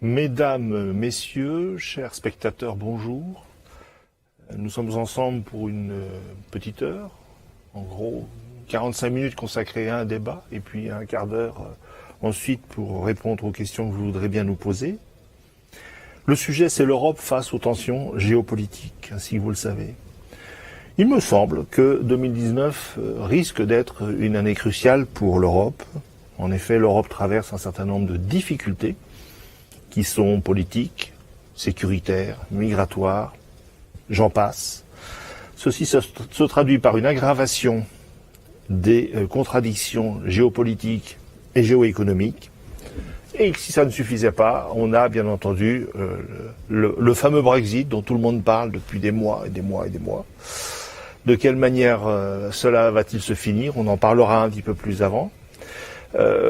Mesdames, Messieurs, chers spectateurs, bonjour. Nous sommes ensemble pour une petite heure, en gros 45 minutes consacrées à un débat et puis un quart d'heure ensuite pour répondre aux questions que vous voudrez bien nous poser. Le sujet, c'est l'Europe face aux tensions géopolitiques, ainsi que vous le savez. Il me semble que 2019 risque d'être une année cruciale pour l'Europe. En effet, l'Europe traverse un certain nombre de difficultés qui sont politiques, sécuritaires, migratoires, j'en passe. Ceci se traduit par une aggravation des contradictions géopolitiques et géoéconomiques. Et si ça ne suffisait pas, on a bien entendu le fameux Brexit dont tout le monde parle depuis des mois et des mois et des mois. De quelle manière cela va-t-il se finir? On en parlera un petit peu plus avant.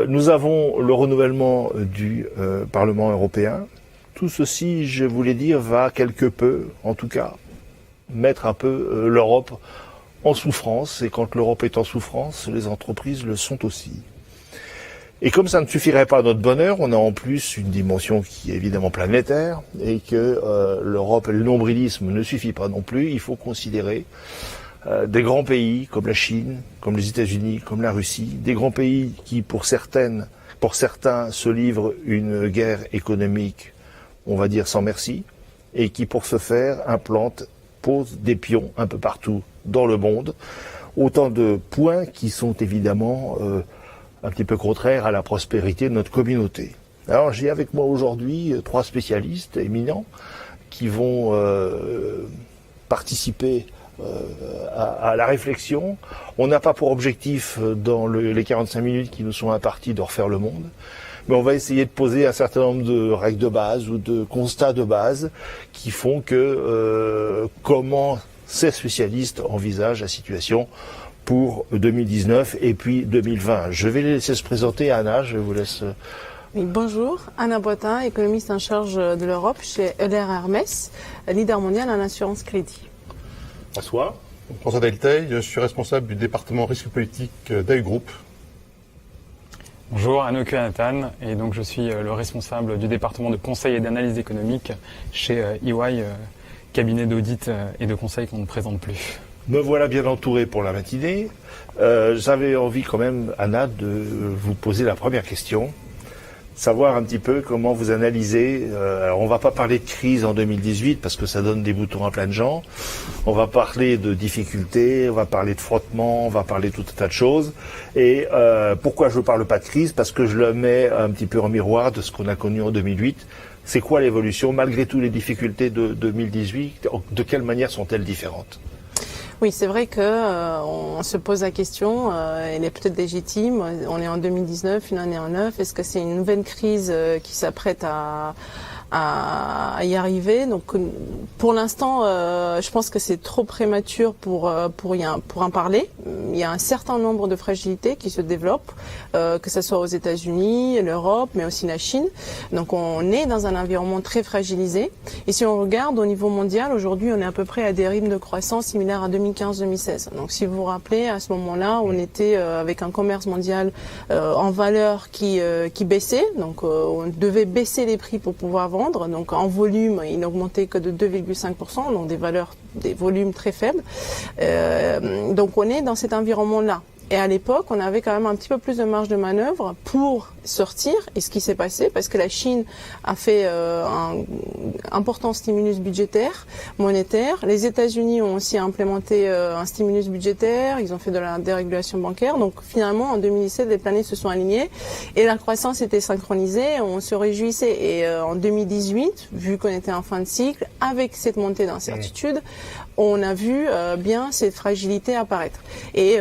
Nous avons le renouvellement du Parlement européen. Tout ceci, je voulais dire, va quelque peu, en tout cas, mettre un peu l'Europe en souffrance. Et quand l'Europe est en souffrance, les entreprises le sont aussi. Et comme ça ne suffirait pas à notre bonheur, on a en plus une dimension qui est évidemment planétaire et que l'Europe et le nombrilisme ne suffit pas non plus. Il faut considérer des grands pays comme la Chine, comme les États-Unis, comme la Russie, des grands pays qui, pour certains, se livrent une guerre économique, on va dire sans merci, et qui, pour ce faire, posent des pions un peu partout dans le monde. Autant de points qui sont évidemment un petit peu contraires à la prospérité de notre communauté. Alors, j'ai avec moi aujourd'hui 3 spécialistes éminents qui vont participer à la réflexion. On n'a pas pour objectif, dans les 45 minutes qui nous sont imparties, de refaire le monde, mais on va essayer de poser un certain nombre de règles de base ou de constats de base qui font que comment ces spécialistes envisagent la situation pour 2019 et puis 2020. Je vais les laisser se présenter. Anna, je vous laisse... Oui, bonjour, Anna Boitin, économiste en charge de l'Europe chez Euler Hermès, leader mondial en assurance crédit. Bonsoir. François Delteil, je suis responsable du département risque politique d'AU Group. Bonjour, Anouk Nathan, et donc je suis le responsable du département de conseil et d'analyse économique chez EY, cabinet d'audit et de conseil qu'on ne présente plus. Me voilà bien entouré pour la matinée. J'avais envie quand même, Anna, de vous poser la première question. Savoir un petit peu comment vous analysez. Alors on va pas parler de crise en 2018 parce que ça donne des boutons à plein de gens. On va parler de difficultés, on va parler de frottement, on va parler de tout un tas de choses. Et pourquoi je ne parle pas de crise? Parce que je le mets un petit peu en miroir de ce qu'on a connu en 2008. C'est quoi l'évolution malgré toutes les difficultés de 2018? De quelle manière sont-elles différentes? Oui, c'est vrai que on se pose la question, elle est peut-être légitime. On est en 2019, une année en neuf. Est-ce que c'est une nouvelle crise qui s'apprête à y arriver? Donc, pour l'instant, je pense que c'est trop prématuré pour en parler. Il y a un certain nombre de fragilités qui se développent, que ce soit aux États-Unis, l'Europe, mais aussi la Chine. Donc, on est dans un environnement très fragilisé. Et si on regarde au niveau mondial, aujourd'hui, on est à peu près à des rythmes de croissance similaires à 2015-2016. Donc, si vous vous rappelez, à ce moment-là, on était avec un commerce mondial en valeur qui baissait. Donc, on devait baisser les prix pour pouvoir vendre. Donc en volume, il n'augmentait que de 2,5%, donc des volumes très faibles. Donc on est dans cet environnement-là. Et à l'époque, on avait quand même un petit peu plus de marge de manœuvre pour sortir. Et ce qui s'est passé, parce que la Chine a fait un important stimulus budgétaire, monétaire. Les États-Unis ont aussi implémenté un stimulus budgétaire. Ils ont fait de la dérégulation bancaire. Donc finalement, en 2017, les planètes se sont alignées et la croissance était synchronisée. On se réjouissait. Et en 2018, vu qu'on était en fin de cycle, avec cette montée d'incertitude, on a vu bien cette fragilité apparaître et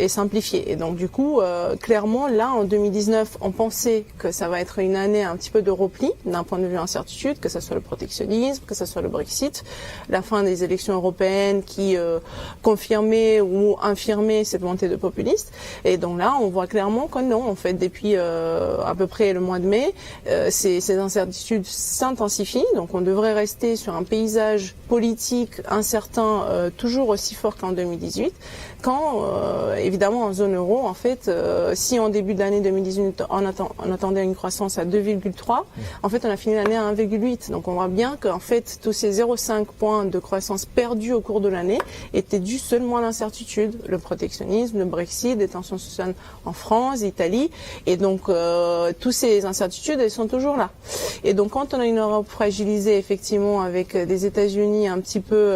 simplifier. Et donc du coup, clairement, là, en 2019, on pensait que ça va être une année un petit peu de repli d'un point de vue incertitude, que ce soit le protectionnisme, que ce soit le Brexit, la fin des élections européennes qui confirmaient ou infirmaient cette montée de populistes. Et donc là, on voit clairement que non, en fait, depuis à peu près le mois de mai, ces incertitudes s'intensifient. Donc on devrait rester sur un paysage politique incertain, toujours aussi fort qu'en 2018, quand évidemment en zone euro, en fait, si en début de l'année 2018 on attendait une croissance à 2,3, en fait on a fini l'année à 1,8. Donc on voit bien qu'en fait tous ces 0,5 points de croissance perdus au cours de l'année étaient dus seulement à l'incertitude, le protectionnisme, le Brexit, des tensions sociales en France, Italie, et donc toutes ces incertitudes elles sont toujours là. Et donc quand on a une Europe fragilisée effectivement avec des États-Unis un petit peu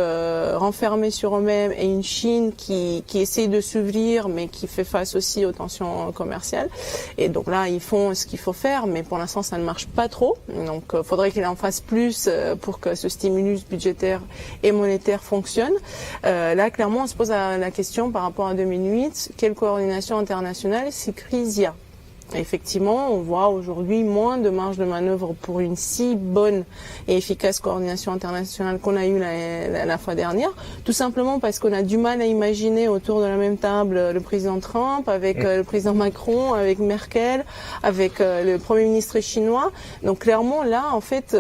renfermés sur eux-mêmes et une Chine qui essaye de s'ouvrir mais qui fait face aussi aux tensions commerciales, et donc là ils font ce qu'il faut faire, mais pour l'instant ça ne marche pas trop, donc faudrait qu'il en fasse plus pour que ce stimulus budgétaire et monétaire fonctionne. Là clairement on se pose la question par rapport à 2008, quelle coordination internationale si crise il y a? Effectivement, on voit aujourd'hui moins de marge de manœuvre pour une si bonne et efficace coordination internationale qu'on a eue la fois dernière, tout simplement parce qu'on a du mal à imaginer autour de la même table le président Trump, avec le président Macron, avec Merkel, avec le Premier ministre chinois. Donc clairement, là, en fait,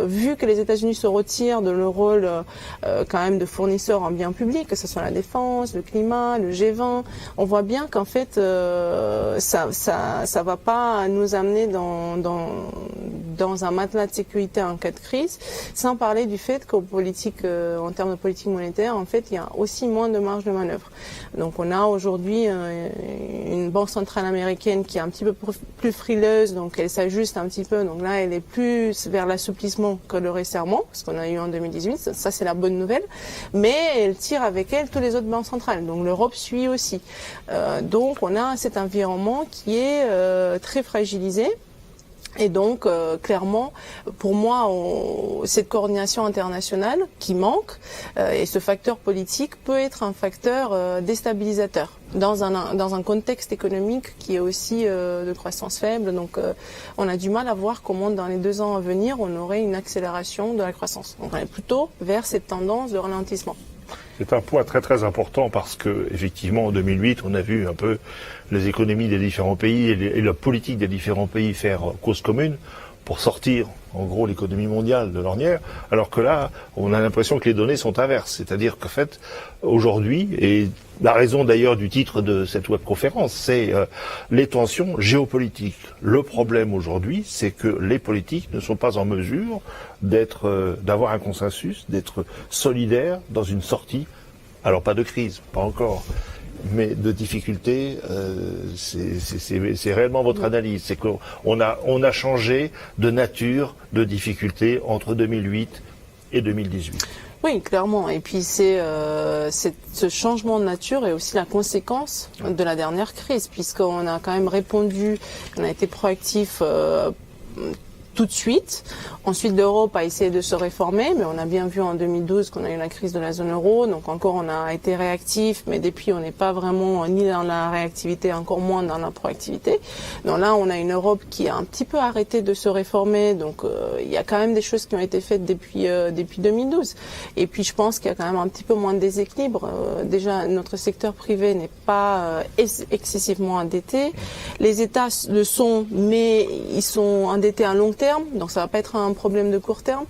vu que les États-Unis se retirent de leur rôle quand même de fournisseur en biens publics, que ce soit la défense, le climat, le G20, on voit bien qu'en fait, ça va pas nous amener dans un matelas de sécurité en cas de crise, sans parler du fait qu'en termes de politique monétaire, en fait, il y a aussi moins de marge de manœuvre. Donc on a aujourd'hui une banque centrale américaine qui est un petit peu plus frileuse, donc elle s'ajuste un petit peu, donc là elle est plus vers l'assouplissement que le resserrement, ce qu'on a eu en 2018, ça c'est la bonne nouvelle, mais elle tire avec elle tous les autres banques centrales, donc l'Europe suit aussi. Donc on a cet environnement qui est très fragilisé. Et donc, clairement, pour moi, cette coordination internationale qui manque et ce facteur politique peut être un facteur déstabilisateur dans un contexte économique qui est aussi de croissance faible. Donc, on a du mal à voir comment, dans les 2 ans à venir, on aurait une accélération de la croissance. Donc, on est plutôt vers cette tendance de ralentissement. C'est un point très très important parce que effectivement en 2008 on a vu un peu les économies des différents pays et la politique des différents pays faire cause commune pour sortir en gros l'économie mondiale de l'ornière, alors que là on a l'impression que les données sont inverses, c'est-à-dire qu'en fait aujourd'hui, et la raison d'ailleurs du titre de cette webconférence, c'est les tensions géopolitiques. Le problème aujourd'hui, c'est que les politiques ne sont pas en mesure d'avoir un consensus, d'être solidaires dans une sortie, alors pas de crise, pas encore, mais de difficultés. C'est réellement votre analyse, c'est qu'on a changé de nature de difficultés entre 2008 et 2018. Oui, clairement. Et puis ce changement de nature est aussi la conséquence de la dernière crise, puisqu'on a quand même répondu, on a été proactif tout de suite. Ensuite, l'Europe a essayé de se réformer, mais on a bien vu en 2012 qu'on a eu la crise de la zone euro. Donc encore, on a été réactif, mais depuis, on n'est pas vraiment ni dans la réactivité, encore moins dans la proactivité. Donc là, on a une Europe qui a un petit peu arrêté de se réformer. Donc il y a quand même des choses qui ont été faites depuis 2012. Et puis, je pense qu'il y a quand même un petit peu moins de déséquilibre. Déjà, notre secteur privé n'est pas excessivement endetté. Les États le sont, mais ils sont endettés à long terme, donc ça va pas être un problème de court terme.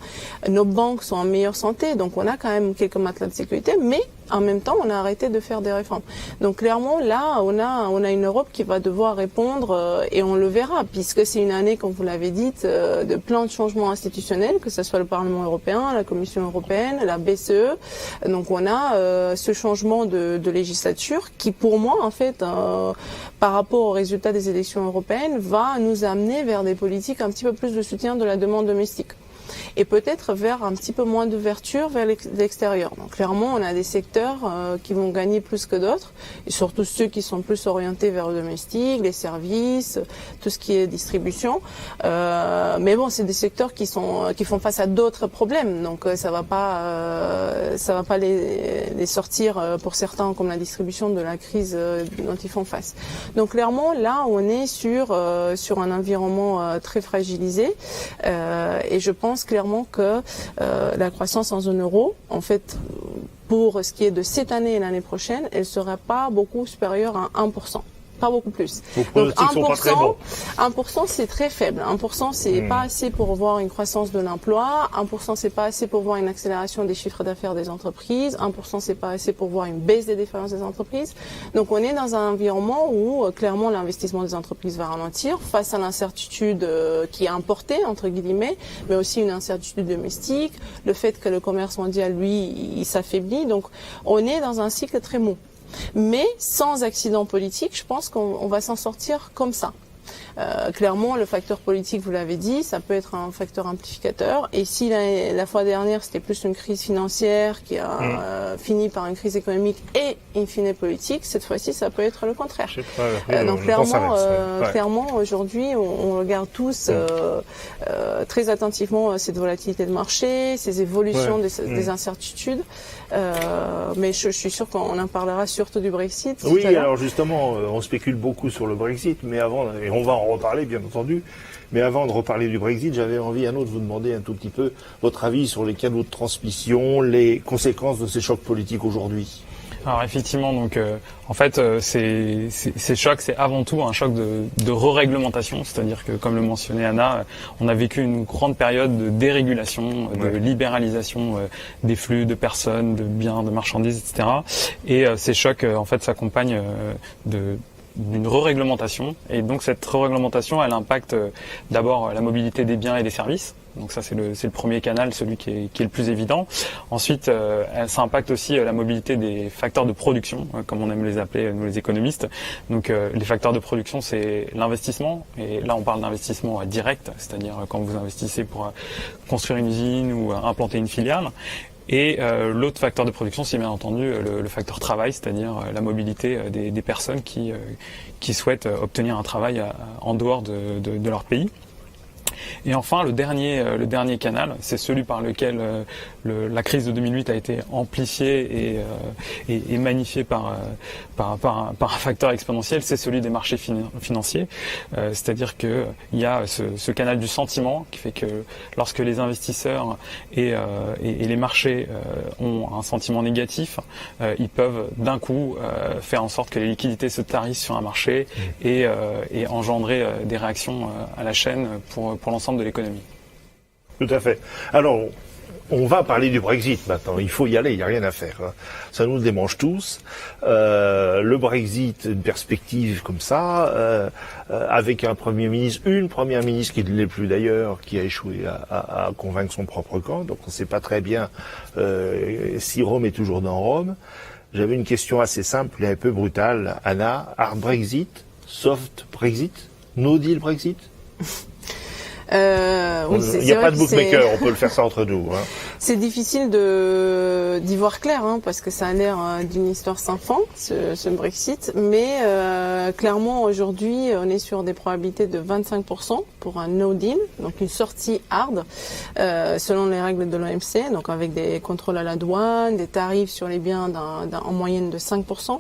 Nos banques sont en meilleure santé, donc on a quand même quelques matelas de sécurité, mais en même temps, on a arrêté de faire des réformes. Donc clairement, là, on a une Europe qui va devoir répondre, et on le verra, puisque c'est une année, comme vous l'avez dit, de plein de changements institutionnels, que ce soit le Parlement européen, la Commission européenne, la BCE. Donc on a ce changement de législature qui, pour moi, en fait, par rapport aux résultats des élections européennes, va nous amener vers des politiques un petit peu plus de soutien de la demande domestique. Et peut-être vers un petit peu moins d'ouverture vers l'extérieur. Donc clairement, on a des secteurs qui vont gagner plus que d'autres, et surtout ceux qui sont plus orientés vers le domestique, les services, tout ce qui est distribution. Mais bon, c'est des secteurs qui font face à d'autres problèmes, donc ça va pas les sortir pour certains, comme la distribution, de la crise dont ils font face. Donc clairement, là, on est sur un environnement très fragilisé, et je pense clairement que la croissance en zone euro, en fait, pour ce qui est de cette année et l'année prochaine, elle ne sera pas beaucoup supérieure à 1%. pas beaucoup plus. Vos Donc pronostics sont pas très bons. 1%, c'est très faible. 1%, c'est pas assez pour voir une croissance de l'emploi. 1%, c'est pas assez pour voir une accélération des chiffres d'affaires des entreprises. 1%, c'est pas assez pour voir une baisse des défaillances des entreprises. Donc on est dans un environnement où clairement l'investissement des entreprises va ralentir face à l'incertitude qui est importée entre guillemets, mais aussi une incertitude domestique, le fait que le commerce mondial lui il s'affaiblit. Donc on est dans un cycle très mou. Mais sans accident politique, je pense qu'on va s'en sortir comme ça. Clairement, le facteur politique, vous l'avez dit, ça peut être un facteur amplificateur. Et si la fois dernière, c'était plus une crise financière qui a fini par une crise économique et in fine politique, cette fois-ci, ça peut être le contraire. Donc clairement, aujourd'hui, on regarde tous très attentivement cette volatilité de marché, ces évolutions des incertitudes. Mais je suis sûr qu'on en parlera surtout du Brexit. Oui, alors justement, on spécule beaucoup sur le Brexit, mais avant, et on va en reparler bien entendu, mais avant de reparler du Brexit, j'avais envie de vous demander un tout petit peu votre avis sur les canaux de transmission, les conséquences de ces chocs politiques aujourd'hui. Alors effectivement, donc en fait, ces chocs, c'est avant tout un choc de re-réglementation, c'est-à-dire que, comme le mentionnait Anna, on a vécu une grande période de dérégulation, de libéralisation des flux de personnes, de biens, de marchandises, etc. Et ces chocs, en fait, s'accompagnent d'une re-réglementation, et donc cette re-réglementation, elle impacte d'abord la mobilité des biens et des services. Donc ça, c'est le premier canal, celui qui est le plus évident. Ensuite, ça impacte aussi la mobilité des facteurs de production, comme on aime les appeler, nous les économistes. Donc les facteurs de production, c'est l'investissement, et là on parle d'investissement direct, c'est-à-dire quand vous investissez pour construire une usine ou implanter une filiale. Et l'autre facteur de production, c'est bien entendu le facteur travail, c'est-à-dire la mobilité des personnes qui souhaitent obtenir un travail en dehors de leur pays. Et enfin, le dernier canal, c'est celui par lequel la crise de 2008 a été amplifiée et magnifiée par un facteur exponentiel, c'est celui des marchés financiers. C'est-à-dire que il y a ce canal du sentiment qui fait que lorsque les investisseurs et les marchés ont un sentiment négatif, ils peuvent d'un coup faire en sorte que les liquidités se tarissent sur un marché et engendrer des réactions à la chaîne pour l'ensemble de l'économie. Tout à fait. Alors, on va parler du Brexit maintenant. Il faut y aller, il n'y a rien à faire. Ça nous démange tous. Le Brexit, une perspective comme ça, avec une première ministre qui ne l'est plus d'ailleurs, qui a échoué à convaincre son propre camp. Donc on ne sait pas très bien si Rome est toujours dans Rome. J'avais une question assez simple et un peu brutale. Anna, hard Brexit, soft Brexit, no deal Brexit? Oui, il n'y a pas de bookmaker, on peut le faire ça entre nous. Hein. C'est difficile d'y voir clair, parce que ça a l'air d'une histoire sans fin, ce Brexit. Mais clairement, aujourd'hui, on est sur des probabilités de 25% pour un no deal, donc une sortie hard, selon les règles de l'OMC, donc avec des contrôles à la douane, des tarifs sur les biens en moyenne de 5%.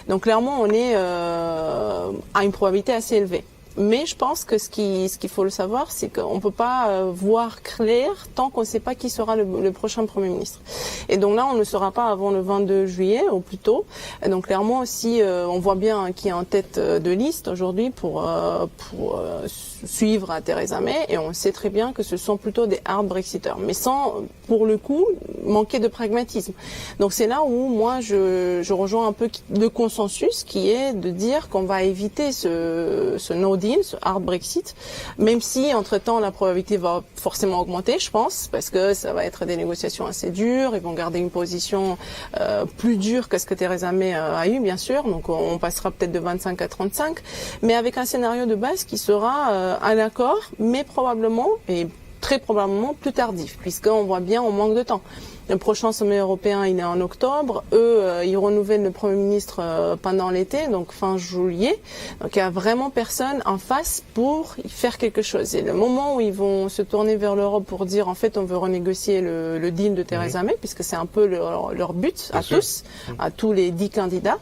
Donc clairement, on est à une probabilité assez élevée. Mais je pense que ce qu'il faut le savoir, c'est qu'on peut pas voir clair tant qu'on ne sait pas qui sera le prochain Premier ministre. Et donc là, on ne le saura pas avant le 22 juillet ou plus tôt. Et donc clairement aussi, on voit bien qui est en tête de liste aujourd'hui pour suivre à Theresa May, et on sait très bien que ce sont plutôt des hard Brexiteurs, mais sans, pour le coup, manquer de pragmatisme. Donc c'est là où moi je rejoins un peu le consensus qui est de dire qu'on va éviter ce no deal, ce hard Brexit, même si entre-temps la probabilité va forcément augmenter, je pense, parce que ça va être des négociations assez dures, ils vont garder une position plus dure que ce que Theresa May a eu, bien sûr, donc on passera peut-être de 25 à 35, mais avec un scénario de base qui sera un accord, mais probablement, et très probablement plus tardif, puisqu'on voit bien on manque de temps. Le prochain sommet européen, il est en octobre. Eux, ils renouvellent le Premier ministre pendant l'été, donc fin juillet. Donc il y a vraiment personne en face pour y faire quelque chose. Et le moment où ils vont se tourner vers l'Europe pour dire en fait on veut renégocier le deal de Theresa May, puisque c'est un peu leur but à tous, à tous les 10 candidats,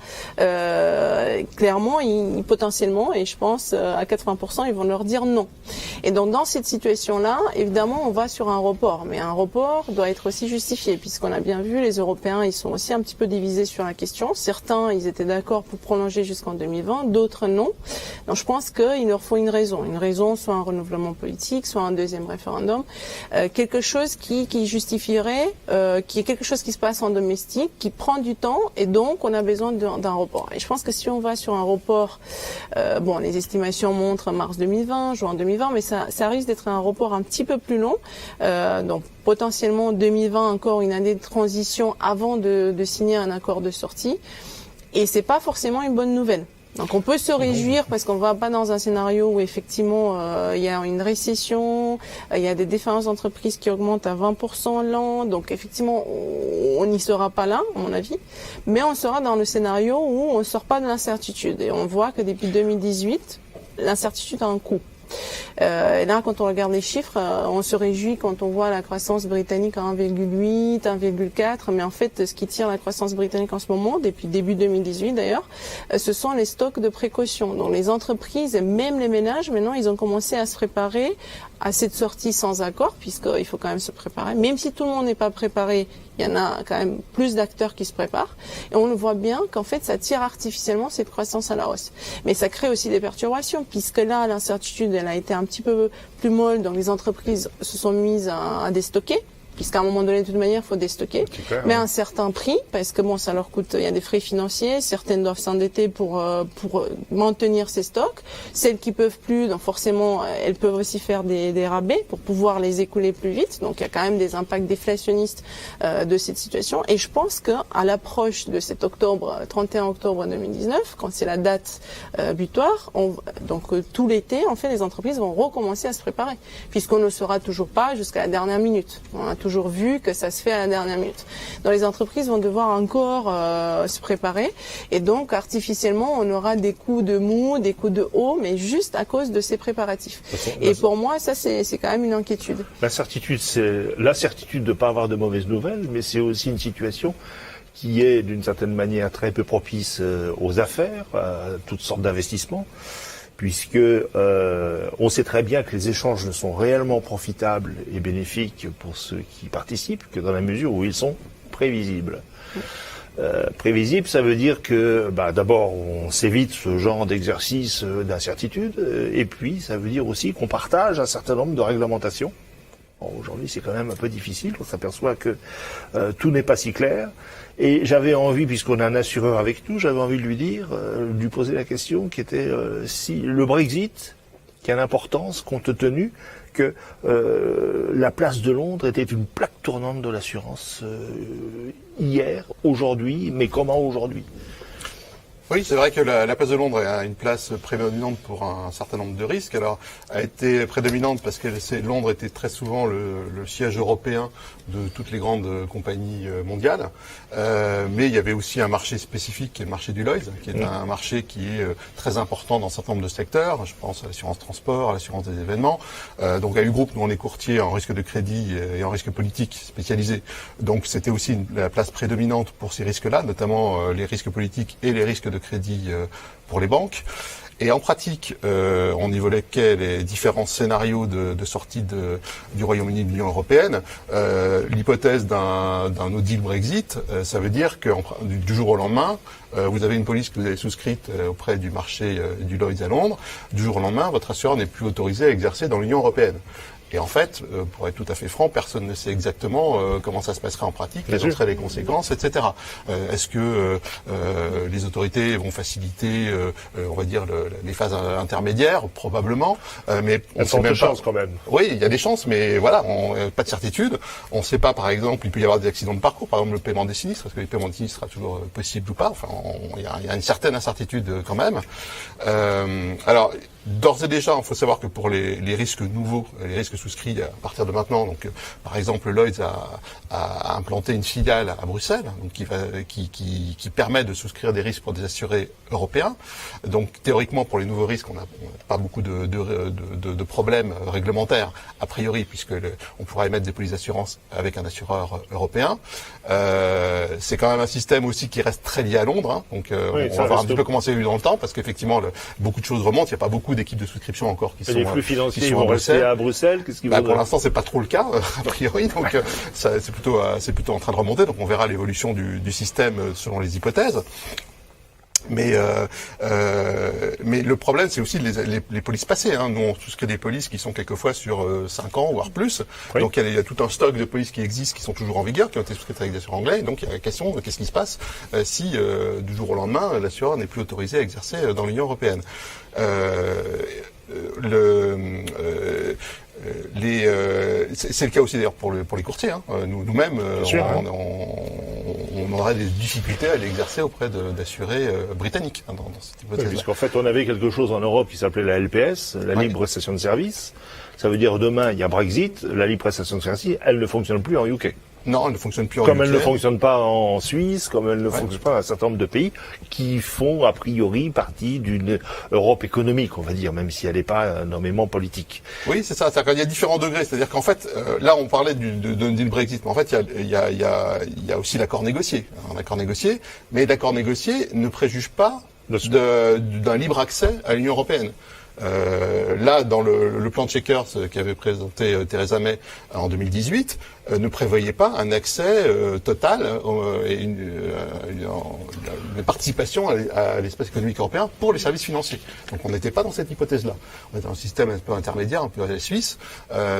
clairement, ils potentiellement, et je pense à 80%, ils vont leur dire non. Et donc dans cette situation-là, évidemment, on va sur un report, mais un report doit être aussi justifié. et puisqu'on a bien vu, les Européens, ils sont aussi un petit peu divisés sur la question. Certains, ils étaient d'accord pour prolonger jusqu'en 2020, d'autres non. Donc je pense qu'il leur faut une raison, soit un renouvellement politique, soit un deuxième référendum, quelque chose qui justifierait, qui est quelque chose qui se passe en domestique, qui prend du temps, et donc on a besoin d'un report. Et je pense que si on va sur un report, les estimations montrent mars 2020, juin 2020, mais ça risque d'être un report un petit peu plus long, donc potentiellement 2020 encore une année de transition avant de signer un accord de sortie, et c'est pas forcément une bonne nouvelle. Donc on peut se réjouir parce qu'on va pas dans un scénario où effectivement il y a une récession, il y a des défaillances d'entreprises qui augmentent à 20% l'an, donc effectivement on n'y sera pas là à mon avis, mais on sera dans le scénario où on ne sort pas de l'incertitude, et on voit que depuis 2018 l'incertitude a un coût. Et là, quand on regarde les chiffres, on se réjouit quand on voit la croissance britannique à 1,8, 1,4, mais en fait, ce qui tire la croissance britannique en ce moment, depuis début 2018 d'ailleurs, ce sont les stocks de précaution. Donc les entreprises et même les ménages, maintenant, ils ont commencé à se préparer à cette sortie sans accord, puisqu'il faut quand même se préparer. Même si tout le monde n'est pas préparé, il y en a quand même plus d'acteurs qui se préparent. Et on le voit bien qu'en fait, ça tire artificiellement cette croissance à la hausse. Mais ça crée aussi des perturbations, puisque là, l'incertitude, elle a été un petit peu plus molle, donc les entreprises se sont mises à déstocker. Puisqu'à un moment donné, de toute manière, il faut déstocker, mais à un certain prix, parce que ça leur coûte, il y a des frais financiers, certaines doivent s'endetter pour maintenir ces stocks, celles qui peuvent plus, donc forcément, elles peuvent aussi faire des rabais pour pouvoir les écouler plus vite, donc il y a quand même des impacts déflationnistes de cette situation, et je pense qu'à l'approche de cet 31 octobre 2019, quand c'est la date butoir, tout l'été, en fait, les entreprises vont recommencer à se préparer, puisqu'on ne saura toujours pas jusqu'à la dernière minute. On a toujours vu que ça se fait à la dernière minute. Donc les entreprises vont devoir encore se préparer, et donc artificiellement on aura des coups de mou, des coups de haut, mais juste à cause de ces préparatifs. Et pour moi ça c'est quand même une inquiétude. L'incertitude, c'est la certitude de ne pas avoir de mauvaises nouvelles, mais c'est aussi une situation qui est d'une certaine manière très peu propice aux affaires, à toutes sortes d'investissements, puisque on sait très bien que les échanges ne sont réellement profitables et bénéfiques pour ceux qui participent que dans la mesure où ils sont prévisibles. Prévisible, ça veut dire que d'abord on s'évite ce genre d'exercice d'incertitude, et puis ça veut dire aussi qu'on partage un certain nombre de réglementations. Bon, aujourd'hui c'est quand même un peu difficile, on s'aperçoit que tout n'est pas si clair. Et j'avais envie, puisqu'on a un assureur avec nous, j'avais envie de lui poser la question qui était si le Brexit, qui a l'importance compte tenu que la place de Londres était une plaque tournante de l'assurance hier, aujourd'hui, mais comment aujourd'hui ? Oui, c'est vrai que la place de Londres a une place prédominante pour un certain nombre de risques. Alors, a été prédominante parce que Londres était très souvent le siège européen de toutes les grandes compagnies mondiales. Mais il y avait aussi un marché spécifique qui est le marché du Lloyd's, qui est un marché qui est très important dans un certain nombre de secteurs. Je pense à l'assurance transport, à l'assurance des événements. Donc à U-Group, nous on est courtier en risque de crédit et en risque politique spécialisé. Donc c'était aussi la place prédominante pour ces risques-là, notamment les risques politiques et les risques de crédit pour les banques. Et en pratique, on évoquait les différents scénarios de sortie du Royaume-Uni de l'Union européenne. L'hypothèse d'un no deal Brexit, ça veut dire que du jour au lendemain, vous avez une police que vous avez souscrite auprès du marché du Lloyd's à Londres. Du jour au lendemain, votre assureur n'est plus autorisé à exercer dans l'Union européenne. Et en fait, pour être tout à fait franc, personne ne sait exactement comment ça se passerait en pratique, quelles seraient les conséquences, etc. Est-ce que les autorités vont faciliter, on va dire, les phases intermédiaires? Probablement. Mais on sent des chances quand même. Oui, il y a des chances, mais voilà, pas de certitude. On ne sait pas, par exemple, il peut y avoir des accidents de parcours, par exemple le paiement des sinistres, est-ce que le paiement des sinistres sera toujours possible ou pas? Enfin, il y a une certaine incertitude quand même. Alors, d'ores et déjà, il faut savoir que pour les risques nouveaux, les risques souscrits à partir de maintenant, donc par exemple Lloyd's a implanté une filiale à Bruxelles, donc qui permet de souscrire des risques pour des assurés européens. Donc théoriquement pour les nouveaux risques, on n'a pas beaucoup de problèmes réglementaires a priori, puisque on pourra émettre des polices d'assurance avec un assureur européen. C'est quand même un système aussi qui reste très lié à Londres, hein, donc oui, on va voir un petit peu comment c'est évolue dans le temps, parce qu'effectivement beaucoup de choses remontent. Il n'y a pas beaucoup d'équipes de souscription encore qui sont les flux financiers vont rester à Bruxelles, Qu'est-ce qu'il Pour vaudrait? l'instant, c'est pas trop le cas, a priori. Donc, c'est plutôt en train de remonter. Donc, on verra l'évolution du système selon les hypothèses. Mais le problème, c'est aussi les polices passées. Hein. Nous, on souscrit des polices qui sont quelquefois sur 5 ans, voire plus. Oui. Donc, il y a tout un stock de polices qui existent, qui sont toujours en vigueur, qui ont été souscrites avec des assureurs anglais. Donc, il y a la question de qu'est-ce qui se passe si, du jour au lendemain, l'assureur n'est plus autorisé à exercer dans l'Union européenne. C'est le cas aussi d'ailleurs pour les courtiers. Hein. Nous-mêmes, on aurait des difficultés à l'exercer auprès d'assurés britanniques hein, dans cette hypothèse. Oui, puisqu'en fait, on avait quelque chose en Europe qui s'appelait la LPS, la libre prestation de service. Ça veut dire demain, il y a Brexit, la libre prestation de service, elle ne fonctionne plus en UK. Non, elle ne fonctionne plus en Comme UK. elle ne fonctionne pas en Suisse, comme elle ne fonctionne pas dans un certain nombre de pays qui font a priori partie d'une Europe économique, on va dire, même si elle n'est pas énormément politique. Oui, c'est ça. Il y a différents degrés. C'est-à-dire qu'en fait, là, on parlait d'une Brexit, mais en fait, il y a aussi l'accord négocié. Un accord négocié, mais l'accord négocié ne préjuge pas d'un libre accès à l'Union européenne. Là, dans le plan de Chequers qu'avait présenté Theresa May en 2018, ne prévoyait pas un accès total et une participation à l'espace économique européen pour les services financiers. Donc on n'était pas dans cette hypothèse-là. On était dans un système un peu intermédiaire, un peu à la Suisse,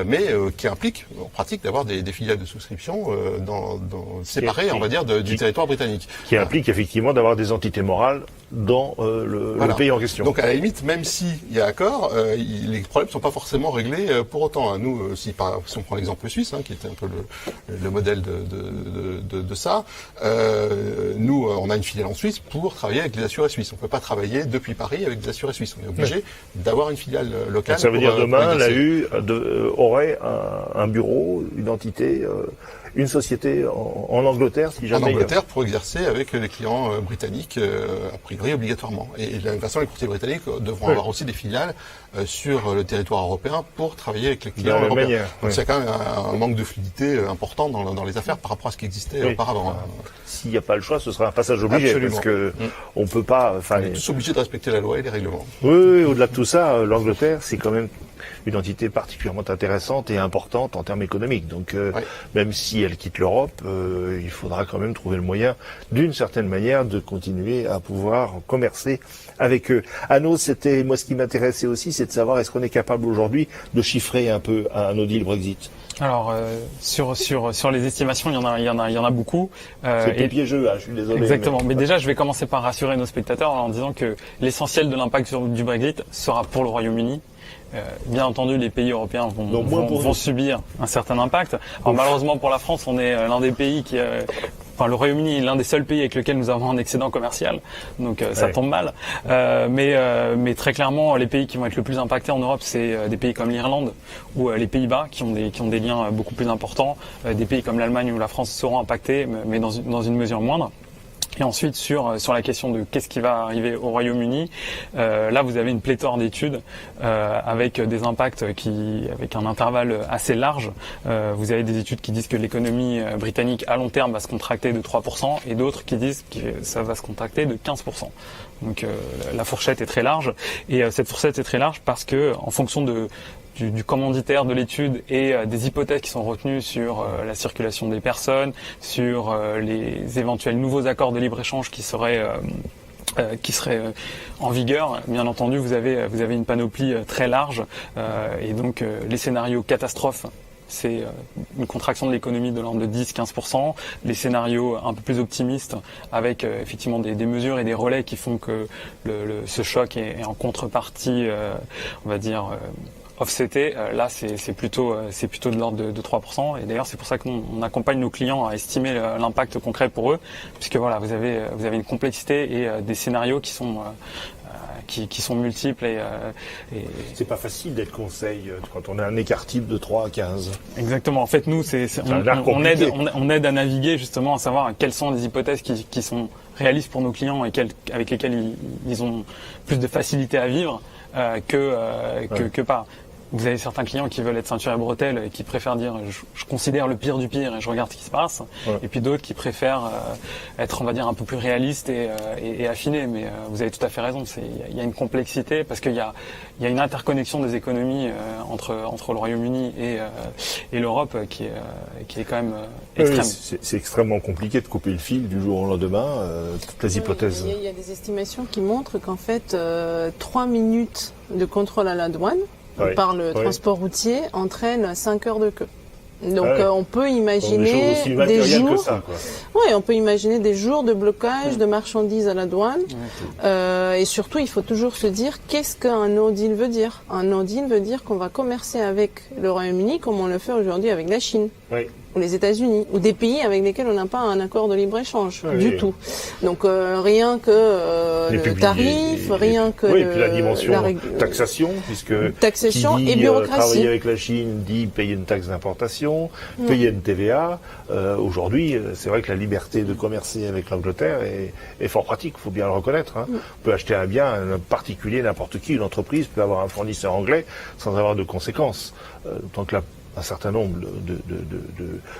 mais qui implique en pratique d'avoir des filiales de souscription séparées, on va dire, du territoire britannique. Qui implique effectivement d'avoir des entités morales dans le pays en question. Donc à la limite, même s'il y a accord, les problèmes ne sont pas forcément réglés pour autant. Hein. Nous, si on prend l'exemple suisse, hein, qui était un peu le modèle de ça, nous, on a une filiale en Suisse pour travailler avec les assurés suisses. On ne peut pas travailler depuis Paris avec des assurés suisses. On est obligé d'avoir une filiale locale. Donc ça veut dire demain, l'AU aurait un bureau, une entité, une société en Angleterre, si jamais. En Angleterre, pour exercer avec les clients britanniques, a priori obligatoirement. Et de la même façon, les courtiers britanniques devront avoir aussi des filiales sur le territoire européen pour travailler avec les clients européens. Donc c'est quand même un manque de fluidité important dans les affaires par rapport à ce qui existait auparavant. S'il n'y a pas le choix, ce sera un passage obligé. Absolument. Parce que on peut pas. On est tous obligés de respecter la loi et les règlements. Oui, au-delà de tout ça, l'Angleterre, c'est quand même une entité particulièrement intéressante et importante en termes économiques. Donc, même si elle quitte l'Europe, il faudra quand même trouver le moyen, d'une certaine manière, de continuer à pouvoir commercer avec eux. Arnaud, c'était moi ce qui m'intéressait aussi, c'est de savoir est-ce qu'on est capable aujourd'hui de chiffrer un peu un no deal Brexit. Alors sur les estimations, il y en a beaucoup. C'était piégeux, je suis désolé. Exactement. Mais déjà, je vais commencer par rassurer nos spectateurs en disant que l'essentiel de l'impact du Brexit sera pour le Royaume-Uni. Bien entendu, les pays européens vont subir un certain impact. Alors, malheureusement pour la France, on est l'un des pays qui le Royaume-Uni est l'un des seuls pays avec lequel nous avons un excédent commercial, donc ça tombe mal. Mais très clairement, les pays qui vont être le plus impactés en Europe, c'est des pays comme l'Irlande ou les Pays-Bas qui ont des liens beaucoup plus importants. Des pays comme l'Allemagne ou la France seront impactés, mais dans une mesure moindre. Et ensuite sur la question de qu'est-ce qui va arriver au Royaume-Uni, là vous avez une pléthore d'études avec des impacts avec un intervalle assez large. Vous avez des études qui disent que l'économie britannique à long terme va se contracter de 3% et d'autres qui disent que ça va se contracter de 15%. Donc la fourchette est très large et cette fourchette est très large parce que en fonction du commanditaire de l'étude et des hypothèses qui sont retenues sur la circulation des personnes, sur les éventuels nouveaux accords de libre-échange qui seraient en vigueur. Bien entendu, vous avez une panoplie très large et donc les scénarios catastrophes, c'est une contraction de l'économie de l'ordre de 10-15%. Les scénarios un peu plus optimistes avec effectivement des mesures et des relais qui font que ce choc est en contrepartie, on va dire, offseté, là c'est plutôt de l'ordre de 3%, et d'ailleurs c'est pour ça que nous on accompagne nos clients à estimer l'impact concret pour eux, puisque voilà vous avez une complexité et des scénarios qui sont multiples et c'est pas facile d'être conseil quand on a un écart type de 3 à 15. Exactement. En fait, nous, on aide à naviguer justement, à savoir quelles sont les hypothèses qui sont réalistes pour nos clients et avec lesquelles ils ont plus de facilité à vivre que pas. vous avez certains clients qui veulent être ceinture et bretelles et qui préfèrent dire je considère le pire du pire et je regarde ce qui se passe. Ouais. Et puis d'autres qui préfèrent être, on va dire, un peu plus réaliste et affiné. Mais vous avez tout à fait raison. Il y a une complexité parce qu'il y a une interconnexion des économies entre le Royaume-Uni et l'Europe qui est quand même extrême. Oui, c'est extrêmement compliqué de couper le fil du jour au lendemain. Toutes les hypothèses. Il y a des estimations qui montrent qu'en fait 3 minutes de contrôle à la douane par le transport routier entraîne 5 heures de queue. Donc on peut imaginer des jours. On peut imaginer des jours de blocage de marchandises à la douane. Et surtout, il faut toujours se dire qu'est-ce qu'un no deal veut dire. Un no deal veut dire qu'on va commercer avec le Royaume-Uni comme on le fait aujourd'hui avec la Chine. Ou les États-Unis, ou des pays avec lesquels on n'a pas un accord de libre-échange du tout. Donc rien que le tarif, rien que puis la dimension taxation, puisque taxation qui dit, et bureaucratie. Travailler avec la Chine dit payer une taxe d'importation, payer une TVA. Aujourd'hui, c'est vrai que la liberté de commercer avec l'Angleterre est fort pratique, il faut bien le reconnaître. On peut acheter un bien, un particulier, n'importe qui, une entreprise peut avoir un fournisseur anglais sans avoir de conséquences. Tant que un certain nombre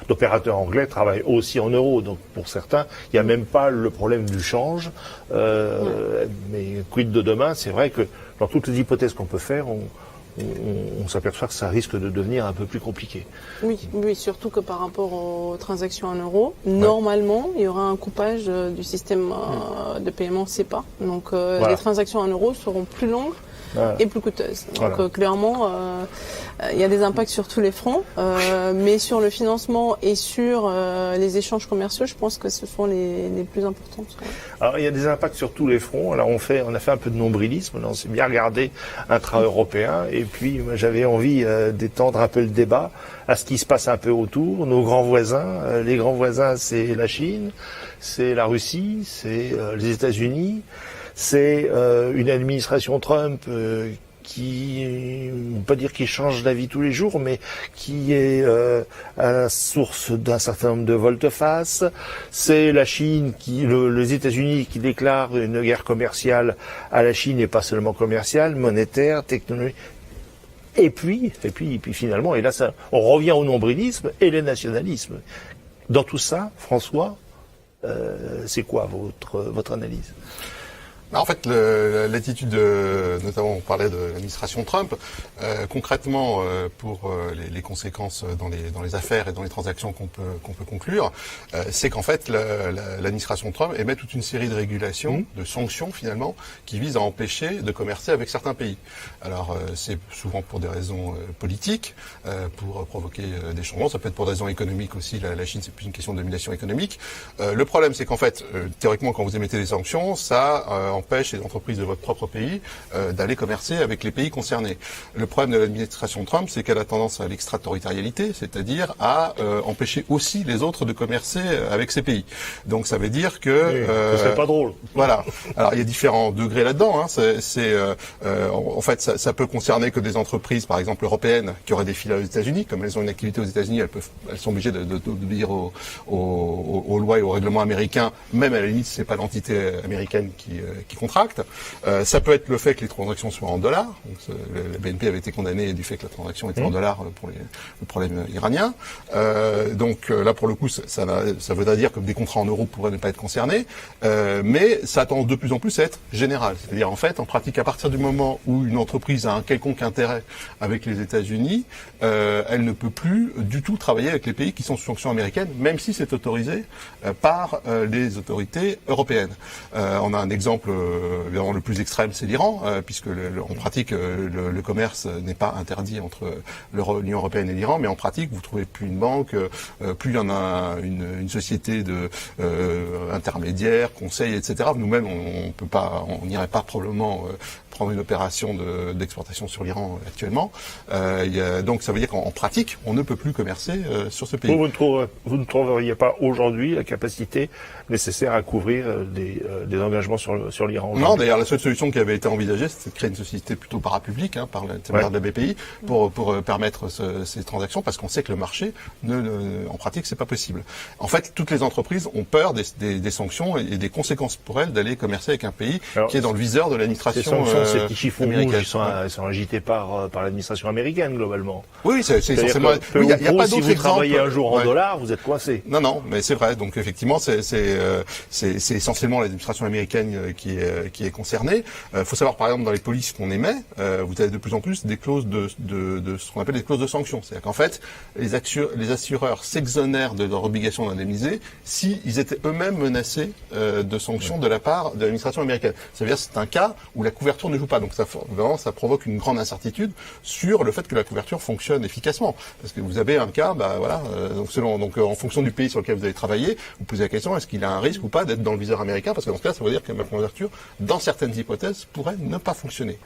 d'opérateurs anglais travaillent aussi en euros. Donc pour certains, il n'y a même pas le problème du change. Mais quid de demain, c'est vrai que dans toutes les hypothèses qu'on peut faire, on s'aperçoit que ça risque de devenir un peu plus compliqué. Oui, surtout que par rapport aux transactions en euros, normalement, il y aura un coupage du système de paiement SEPA. Donc les transactions en euros seront plus longues et plus coûteuses. Donc clairement, il y a des impacts sur tous les fronts, mais sur le financement et sur les échanges commerciaux, je pense que ce sont les plus importants. Alors il y a des impacts sur tous les fronts. Alors on a fait un peu de nombrilisme, on s'est bien regardé intra-européen, et puis j'avais envie d'étendre un peu le débat à ce qui se passe un peu autour. Nos grands voisins, les grands voisins, c'est la Chine, c'est la Russie, c'est les États-Unis. C'est une administration Trump qui, on peut pas dire qu'il change d'avis tous les jours, mais qui est à la source d'un certain nombre de volte-face. C'est la Chine, les États-Unis qui déclarent une guerre commerciale à la Chine, et pas seulement commerciale, monétaire, technologique. Et puis finalement, et là on revient au nombrilisme et le nationalisme. Dans tout ça, François, c'est quoi votre analyse ? En fait, l'attitude, notamment on parlait de l'administration Trump, concrètement pour les conséquences dans les affaires et dans les transactions qu'on peut conclure, c'est qu'en fait l'administration Trump émet toute une série de régulations, de sanctions finalement, qui visent à empêcher de commercer avec certains pays. Alors c'est souvent pour des raisons politiques, pour provoquer des changements, ça peut être pour des raisons économiques aussi. La Chine, c'est plus une question de domination économique. Le problème, c'est qu'en fait, théoriquement, quand vous émettez des sanctions, ça empêche les entreprises de votre propre pays d'aller commercer avec les pays concernés. Le problème de l'administration Trump, c'est qu'elle a tendance à l'extraterritorialité, c'est-à-dire à empêcher aussi les autres de commercer avec ces pays. Donc ça veut dire que ce serait pas drôle. Voilà. Alors il y a différents degrés là-dedans. En fait, ça peut concerner que des entreprises, par exemple européennes, qui auraient des filiales aux États-Unis. Comme elles ont une activité aux États-Unis, elles sont obligées d'obéir aux lois et aux règlements américains, même à la limite si c'est pas l'entité américaine qui contracte. Ça peut être le fait que les transactions soient en dollars. Donc, la BNP avait été condamnée du fait que la transaction était en dollars pour le problème iranien. Donc là, pour le coup, ça voudrait dire que des contrats en euros pourraient ne pas être concernés. Mais ça tend de plus en plus à être général. C'est-à-dire, en fait, en pratique, à partir du moment où une entreprise a un quelconque intérêt avec les États-Unis, elle ne peut plus du tout travailler avec les pays qui sont sous sanctions américaines, même si c'est autorisé par les autorités européennes. On a un exemple évidemment le plus extrême, c'est l'Iran, puisque en pratique le commerce n'est pas interdit entre l'Union européenne et l'Iran, mais en pratique vous trouvez plus une banque, plus il y en a une société de intermédiaire, conseil, etc. Nous-mêmes on n'irait pas probablement prendre une opération d'exportation sur l'Iran actuellement. Donc ça veut dire qu'en pratique, on ne peut plus commercer sur ce pays. Vous ne trouveriez pas aujourd'hui la capacité nécessaire à couvrir des engagements sur sur l'Iran. Non, d'ailleurs, la seule solution qui avait été envisagée, c'était de créer une société plutôt parapublique, par l'intermédiaire de la BPI, pour permettre ces transactions, parce qu'on sait que le marché, en pratique, c'est pas possible. En fait, toutes les entreprises ont peur des sanctions et des conséquences pour elles d'aller commercer avec un pays qui est dans le viseur de l'administration américaine. Ces sanctions, ces petits chiffons américaine. rouges, ils sont agités par l'administration américaine, globalement. Oui, c'est essentiellement... Il n'y a pas si d'autres vous exemples. travaillez un jour en dollars, vous êtes coincé. Non, mais c'est vrai. Donc effectivement, c'est essentiellement l'administration américaine qui est concernée. Faut savoir, par exemple, dans les polices qu'on émet, vous avez de plus en plus des clauses de ce qu'on appelle des clauses de sanctions. C'est-à-dire qu'en fait, les assureurs s'exonèrent de leur obligation d'indemniser s'ils étaient eux-mêmes menacés de sanctions de la part de l'administration américaine. Ça veut dire que c'est un cas où la couverture ne joue pas. Donc ça provoque une grande incertitude sur le fait que la couverture fonctionne efficacement. Parce que vous avez un cas, donc en fonction du pays sur lequel vous avez travaillé, vous posez la question, est-ce qu'il a un risque ou pas d'être dans le viseur américain? Parce que dans ce cas, ça veut dire que ma couverture, dans certaines hypothèses, pourrait ne pas fonctionner.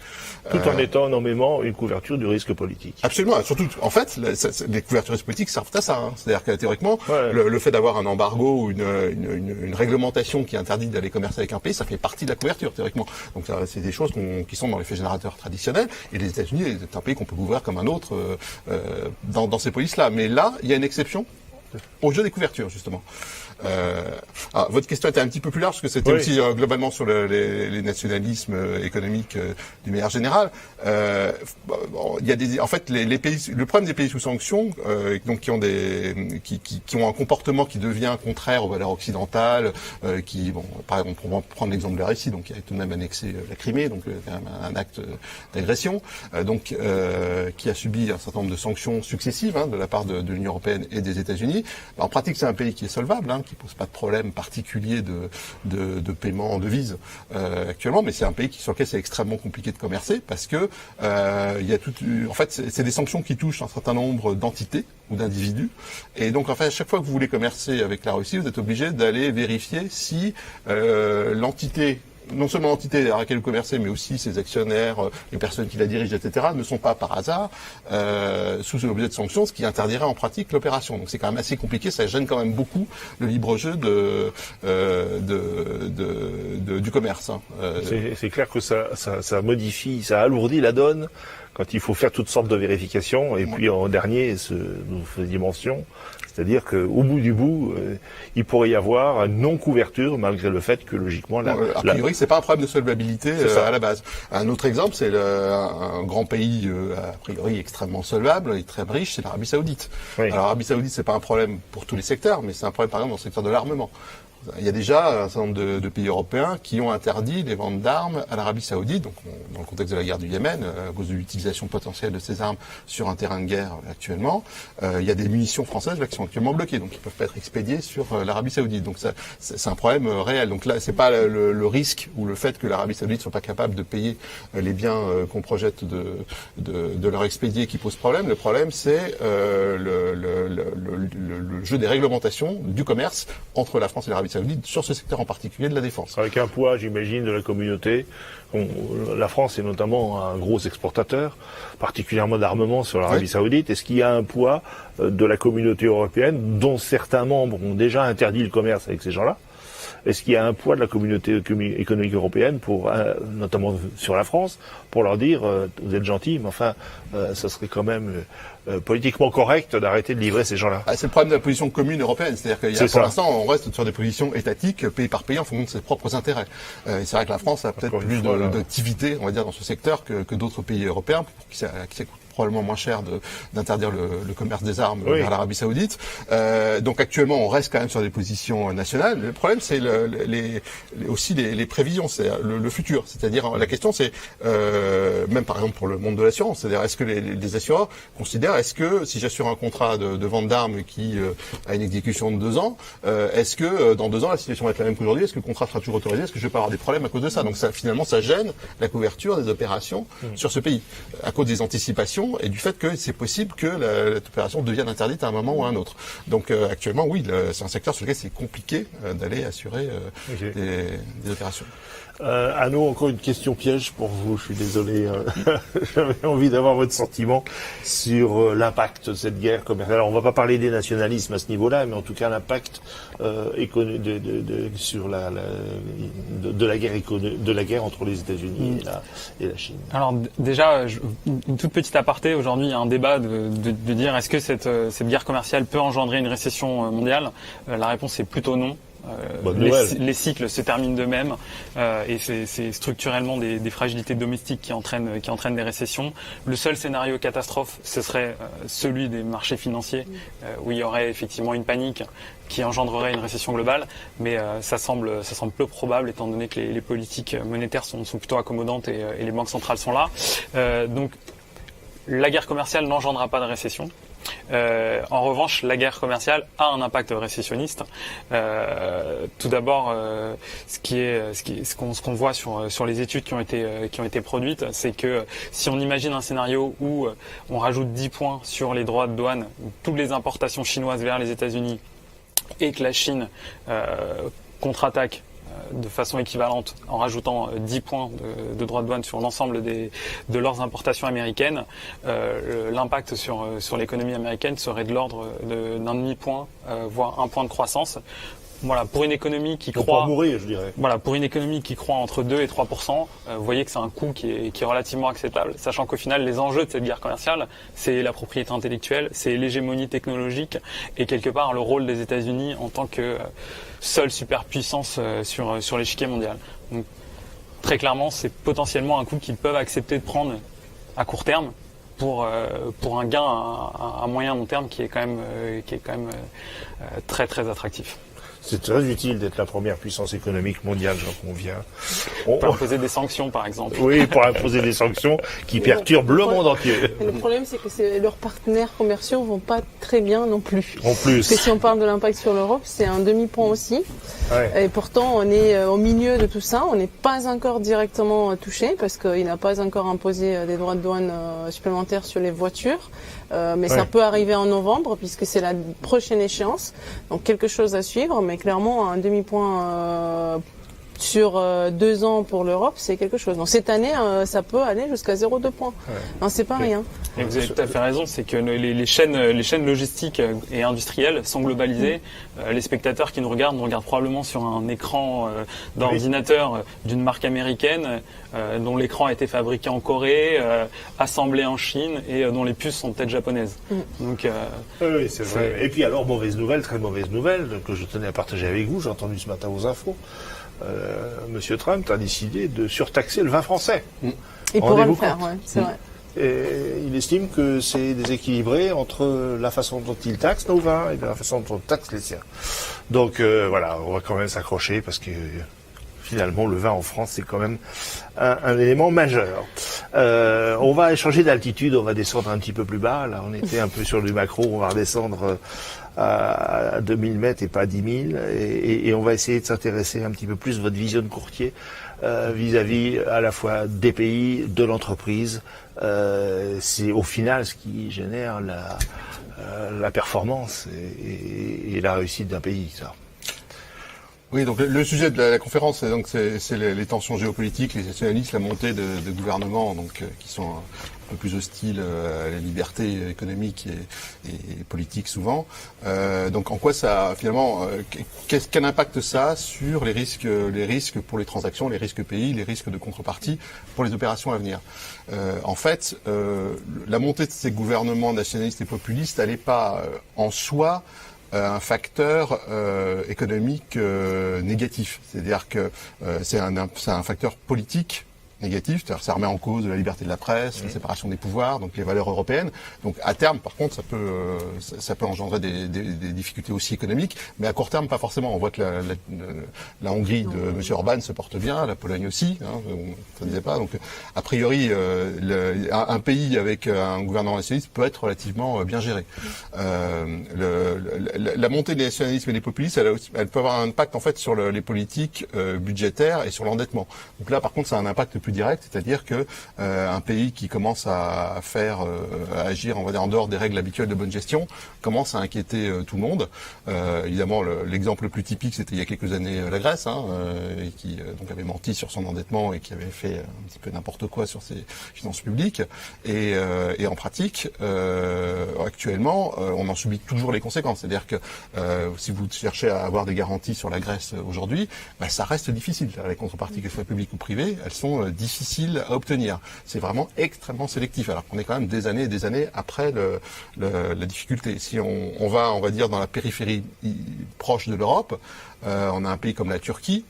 Tout en étant nommément une couverture du risque politique. Absolument. Surtout, en fait, les couvertures politiques servent à ça. C'est-à-dire que théoriquement, le fait d'avoir un embargo ou une réglementation qui interdit d'aller commercer avec un pays, ça fait partie de la couverture, théoriquement. Donc c'est des choses qui sont dans les faits générateurs traditionnels. Et les États-Unis est un pays qu'on peut couvrir comme un autre dans ces polices-là. Mais là, il y a une exception au jeu des couvertures, justement. Votre question était un petit peu plus large, parce que c'était aussi globalement sur les nationalismes économiques d'une manière générale. Il y a en fait, les pays, le problème des pays sous sanctions, donc qui ont un comportement qui devient contraire aux valeurs occidentales, par exemple, on va prendre l'exemple de la Russie, donc qui a tout de même annexé la Crimée, donc un acte d'agression, qui a subi un certain nombre de sanctions successives de la part de l'Union européenne et des États-Unis. En pratique, c'est un pays qui est solvable, qui pose pas de problème particulier de paiement en devises actuellement, mais c'est un pays sur lequel c'est extrêmement compliqué de commercer parce que il y a en fait, c'est des sanctions qui touchent un certain nombre d'entités ou d'individus, et donc en fait, à chaque fois que vous voulez commercer avec la Russie, vous êtes obligé d'aller vérifier si l'entité, non seulement l'entité à laquelle vous commercez, mais aussi ses actionnaires, les personnes qui la dirigent, etc., ne sont pas par hasard sous l'objet de sanctions, ce qui interdirait en pratique l'opération. Donc c'est quand même assez compliqué, ça gêne quand même beaucoup le libre jeu du commerce. C'est clair que ça modifie, ça alourdit la donne quand il faut faire toutes sortes de vérifications. Et puis en dernier, nous faisiez mention, c'est-à-dire qu'au bout du bout, il pourrait y avoir une non-couverture, malgré le fait que, logiquement... a priori, c'est pas un problème de solvabilité à la base. Un autre exemple, c'est un grand pays, a priori, extrêmement solvable et très riche, c'est l'Arabie Saoudite. Oui. Alors, l'Arabie Saoudite, c'est pas un problème pour tous les secteurs, mais c'est un problème, par exemple, dans le secteur de l'armement. Il y a déjà un certain nombre de pays européens qui ont interdit les ventes d'armes à l'Arabie Saoudite, donc dans le contexte de la guerre du Yémen, à cause de l'utilisation potentielle de ces armes sur un terrain de guerre actuellement. Il y a des munitions françaises là qui sont actuellement bloquées, donc qui peuvent pas être expédiées sur l'Arabie Saoudite. Donc c'est un problème réel. Donc là, c'est pas le risque ou le fait que l'Arabie Saoudite soit pas capable de payer les biens qu'on projette de leur expédier qui pose problème. Le problème, c'est le jeu des réglementations du commerce entre la France et l'Arabie Saoudite sur ce secteur en particulier de la défense. Avec un poids, j'imagine, de la communauté. La France est notamment un gros exportateur, particulièrement d'armement sur l'Arabie Saoudite. Est-ce qu'il y a un poids de la communauté européenne, dont certains membres ont déjà interdit le commerce avec ces gens-là? Est-ce qu'il y a un poids de la communauté économique européenne, notamment sur la France, pour leur dire vous êtes gentils, mais enfin, ça serait quand même politiquement correct d'arrêter de livrer ces gens-là? C'est le problème de la position commune européenne, c'est-à-dire que pour l'instant, on reste sur des positions étatiques, pays par pays, en fonction de ses propres intérêts. Et c'est vrai que la France a peut-être plus d'activité, on va dire, dans ce secteur que d'autres pays européens, qui ça coûte probablement moins cher d'interdire le commerce des armes vers l'Arabie Saoudite. Donc actuellement, on reste quand même sur des positions nationales. Le problème, c'est aussi les prévisions, c'est le futur. C'est-à-dire, la question, c'est même par exemple pour le monde de l'assurance, c'est-à-dire est-ce que les assureurs considèrent, est-ce que si j'assure un contrat de vente d'armes qui a une exécution de 2 ans, est-ce que dans 2 ans la situation va être la même qu'aujourd'hui? Est-ce que le contrat sera toujours autorisé? Est-ce que je vais pas avoir des problèmes à cause de ça? Donc ça, finalement, ça gêne la couverture des opérations sur ce pays à cause des anticipations opération et du fait que c'est possible que cette opération devienne interdite à un moment ou à un autre. Donc actuellement, oui, c'est un secteur sur lequel c'est compliqué d'aller assurer des opérations. Arnaud, encore une question piège pour vous, je suis désolé, j'avais envie d'avoir votre sentiment sur l'impact de cette guerre commerciale. Alors on va pas parler des nationalismes à ce niveau-là, mais en tout cas l'impact sur de la guerre entre les États-Unis et la Chine. Alors déjà, une toute petite aparté, aujourd'hui il y a un débat de dire est-ce que cette guerre commerciale peut engendrer une récession mondiale. La réponse est plutôt non. Les cycles se terminent d'eux-mêmes et c'est structurellement des fragilités domestiques qui entraînent des récessions. Le seul scénario catastrophe, ce serait celui des marchés financiers où il y aurait effectivement une panique qui engendrerait une récession globale, mais ça semble peu probable étant donné que les politiques monétaires sont plutôt accommodantes et les banques centrales sont là. Donc la guerre commerciale n'engendrera pas de récession. En revanche, la guerre commerciale a un impact récessionniste. Tout d'abord, ce qu'on voit sur les études qui ont été produites, c'est que si on imagine un scénario où on rajoute 10 points sur les droits de douane, toutes les importations chinoises vers les États-Unis, et que la Chine contre-attaque de façon équivalente en rajoutant 10 points de droits de douane sur l'ensemble de leurs importations américaines, l'impact sur l'économie américaine serait de l'ordre d'un demi-point, voire 1 point de croissance. Voilà, pour une économie qui croît, mourir, je dirais. Voilà, pour une économie qui croît entre 2 et 3%, vous voyez que c'est un coût qui est relativement acceptable, sachant qu'au final, les enjeux de cette guerre commerciale, c'est la propriété intellectuelle, c'est l'hégémonie technologique et quelque part le rôle des États-Unis en tant que seule superpuissance sur l'échiquier mondial. Donc, très clairement, c'est potentiellement un coût qu'ils peuvent accepter de prendre à court terme pour un gain à moyen long terme qui est quand même très très attractif. C'est très utile d'être la première puissance économique mondiale, j'en conviens. Pour imposer des sanctions, par exemple. Oui, pour imposer des sanctions qui perturbent le monde entier. Le problème, c'est que leurs partenaires commerciaux vont pas très bien non plus. En plus. Parce que si on parle de l'impact sur l'Europe, c'est un demi-point aussi. Ouais. Et pourtant, on est au milieu de tout ça. On n'est pas encore directement touché parce qu'il n'a pas encore imposé des droits de douane supplémentaires sur les voitures. Mais ça peut arriver en novembre puisque c'est la prochaine échéance. Donc quelque chose à suivre, mais clairement un demi-point sur 2 ans pour l'Europe, c'est quelque chose. Donc cette année, ça peut aller jusqu'à 0,2 points. Ouais. Non, c'est pas rien. Et vous avez tout à fait raison, c'est que les chaînes logistiques et industrielles sont globalisées. Les spectateurs qui nous regardent probablement sur un écran d'ordinateur d'une marque américaine dont l'écran a été fabriqué en Corée, assemblé en Chine et dont les puces sont peut-être japonaises. Donc, oui, c'est vrai. Et puis alors, très mauvaise nouvelle que je tenais à partager avec vous, j'ai entendu ce matin aux infos. Monsieur Trump a décidé de surtaxer le vin français. Il pourra le faire, ouais, c'est vrai. Et il estime que c'est déséquilibré entre la façon dont il taxe nos vins et la façon dont on taxe les siens. Donc voilà, on va quand même s'accrocher parce que finalement le vin en France c'est quand même un élément majeur. On va changer d'altitude, on va descendre un petit peu plus bas. Là on était un peu sur du macro, on va redescendre à 2000 mètres et pas 10 000 et on va essayer de s'intéresser un petit peu plus votre vision de courtier vis-à-vis à la fois des pays, de l'entreprise. C'est au final ce qui génère la performance et la réussite d'un pays, ça. Oui, donc le sujet de la conférence, c'est les tensions géopolitiques, les nationalistes, la montée de gouvernements qui sont un peu plus hostiles à la liberté économique et politique souvent. Donc en quoi ça finalement quel impact ça sur les risques pour les transactions, les risques pays, les risques de contrepartie pour les opérations à venir. En fait, la montée de ces gouvernements nationalistes et populistes, elle n'est pas en soi un facteur économique négatif. C'est-à-dire que c'est un facteur politique négatif, c'est-à-dire que ça remet en cause la liberté de la presse, la séparation des pouvoirs, donc les valeurs européennes. Donc à terme, par contre, ça peut engendrer des difficultés aussi économiques, mais à court terme, pas forcément. On voit que la Hongrie de M. Orban se porte bien, la Pologne aussi, ça ne disait pas. Donc a priori, un pays avec un gouvernement nationaliste peut être relativement bien géré. La montée des nationalismes et des populistes, elle peut avoir un impact en fait sur les politiques budgétaires et sur l'endettement. Donc là, par contre, ça a un impact plus plus direct, c'est-à-dire que un pays qui commence à agir, on va dire, en dehors des règles habituelles de bonne gestion, commence à inquiéter tout le monde. Évidemment, l'exemple le plus typique, c'était il y a quelques années la Grèce, et qui donc avait menti sur son endettement et qui avait fait un petit peu n'importe quoi sur ses finances publiques. Et en pratique, actuellement, on en subit toujours les conséquences. C'est-à-dire que si vous cherchez à avoir des garanties sur la Grèce aujourd'hui, ça reste difficile. Les contreparties, qu'elles soient publiques ou privées, elles sont difficiles à obtenir. C'est vraiment extrêmement sélectif, alors qu'on est quand même des années et des années après la difficulté. Si on va dire dans la périphérie proche de l'Europe, on a un pays comme la Turquie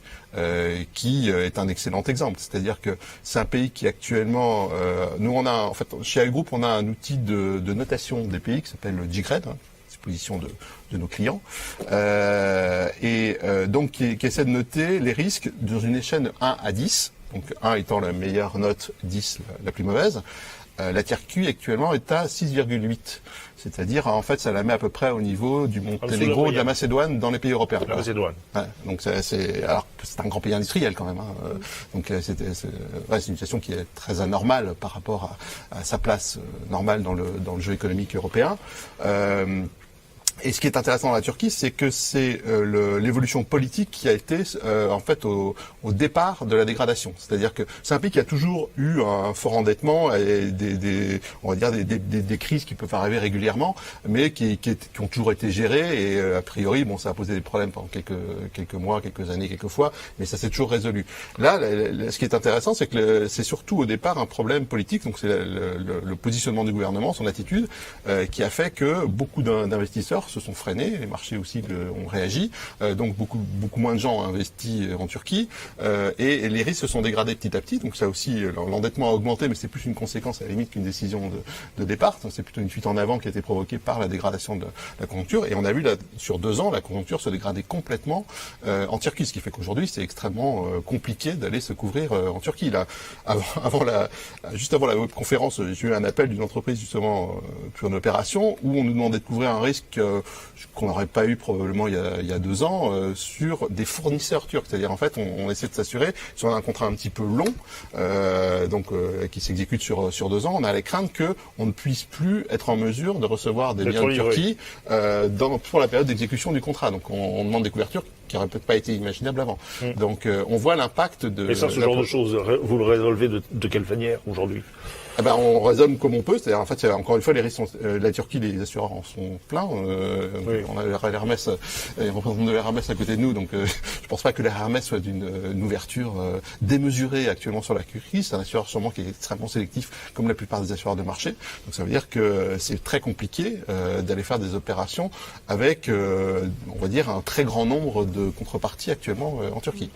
qui est un excellent exemple. C'est-à-dire que c'est un pays qui actuellement, nous on a, en fait, chez Al Group, on a un outil de notation des pays qui s'appelle le J-Grade, disposition de nos clients, donc qui essaie de noter les risques dans une échelle de 1 à 10, donc 1 étant la meilleure note, 10 la plus mauvaise. La Turquie actuellement est à 6,8. C'est-à-dire, en fait, ça la met à peu près au niveau du Monténégro, de la Macédoine dans les pays européens. La Macédoine. Ouais, donc c'est un grand pays industriel quand même. Donc c'est une situation qui est très anormale par rapport à sa place normale dans le jeu économique européen. Et ce qui est intéressant dans la Turquie, c'est que c'est l'évolution politique qui a été en fait au départ de la dégradation. C'est-à-dire que c'est un pays qui a toujours eu un fort endettement et on va dire des crises qui peuvent arriver régulièrement, mais qui ont toujours été gérées et a priori, ça a posé des problèmes pendant quelques mois, quelques années, quelques fois, mais ça s'est toujours résolu. Là, ce qui est intéressant, c'est que c'est surtout au départ un problème politique. Donc c'est le positionnement du gouvernement, son attitude, qui a fait que beaucoup d'investisseurs se sont freinés, les marchés aussi ont réagi, donc beaucoup moins de gens ont investi en Turquie, et les risques se sont dégradés petit à petit, donc ça aussi, l'endettement a augmenté, mais c'est plus une conséquence à la limite qu'une décision de départ, donc c'est plutôt une fuite en avant qui a été provoquée par la dégradation de la conjoncture, et on a vu sur 2 ans, la conjoncture se dégrader complètement en Turquie, ce qui fait qu'aujourd'hui, c'est extrêmement compliqué d'aller se couvrir en Turquie. Là, juste avant la conférence, j'ai eu un appel d'une entreprise justement pour une opération où on nous demandait de couvrir un risque qu'on n'aurait pas eu probablement il y a 2 ans sur des fournisseurs turcs. C'est-à-dire en fait on essaie de s'assurer, si on a un contrat un petit peu long, qui s'exécute sur 2 ans, on a les craintes qu'on ne puisse plus être en mesure de recevoir des biens de Turquie pour la période d'exécution du contrat. Donc on demande des couvertures qui n'auraient peut-être pas été imaginables avant. Donc on voit l'impact de... Et ça, ce genre de choses, vous le résolvez de quelle manière aujourd'hui ? On raisonne comme on peut, c'est-à-dire en fait, encore une fois, les risques sont, la Turquie, les assureurs en sont pleins. Oui. On a l'Hermès, les représentants de l'Hermès à côté de nous, donc je pense pas que l'Hermès soit d'une ouverture démesurée actuellement sur la Turquie. C'est un assureur sûrement qui est extrêmement sélectif, comme la plupart des assureurs de marché. Donc ça veut dire que c'est très compliqué d'aller faire des opérations avec, on va dire, un très grand nombre de contreparties actuellement en Turquie.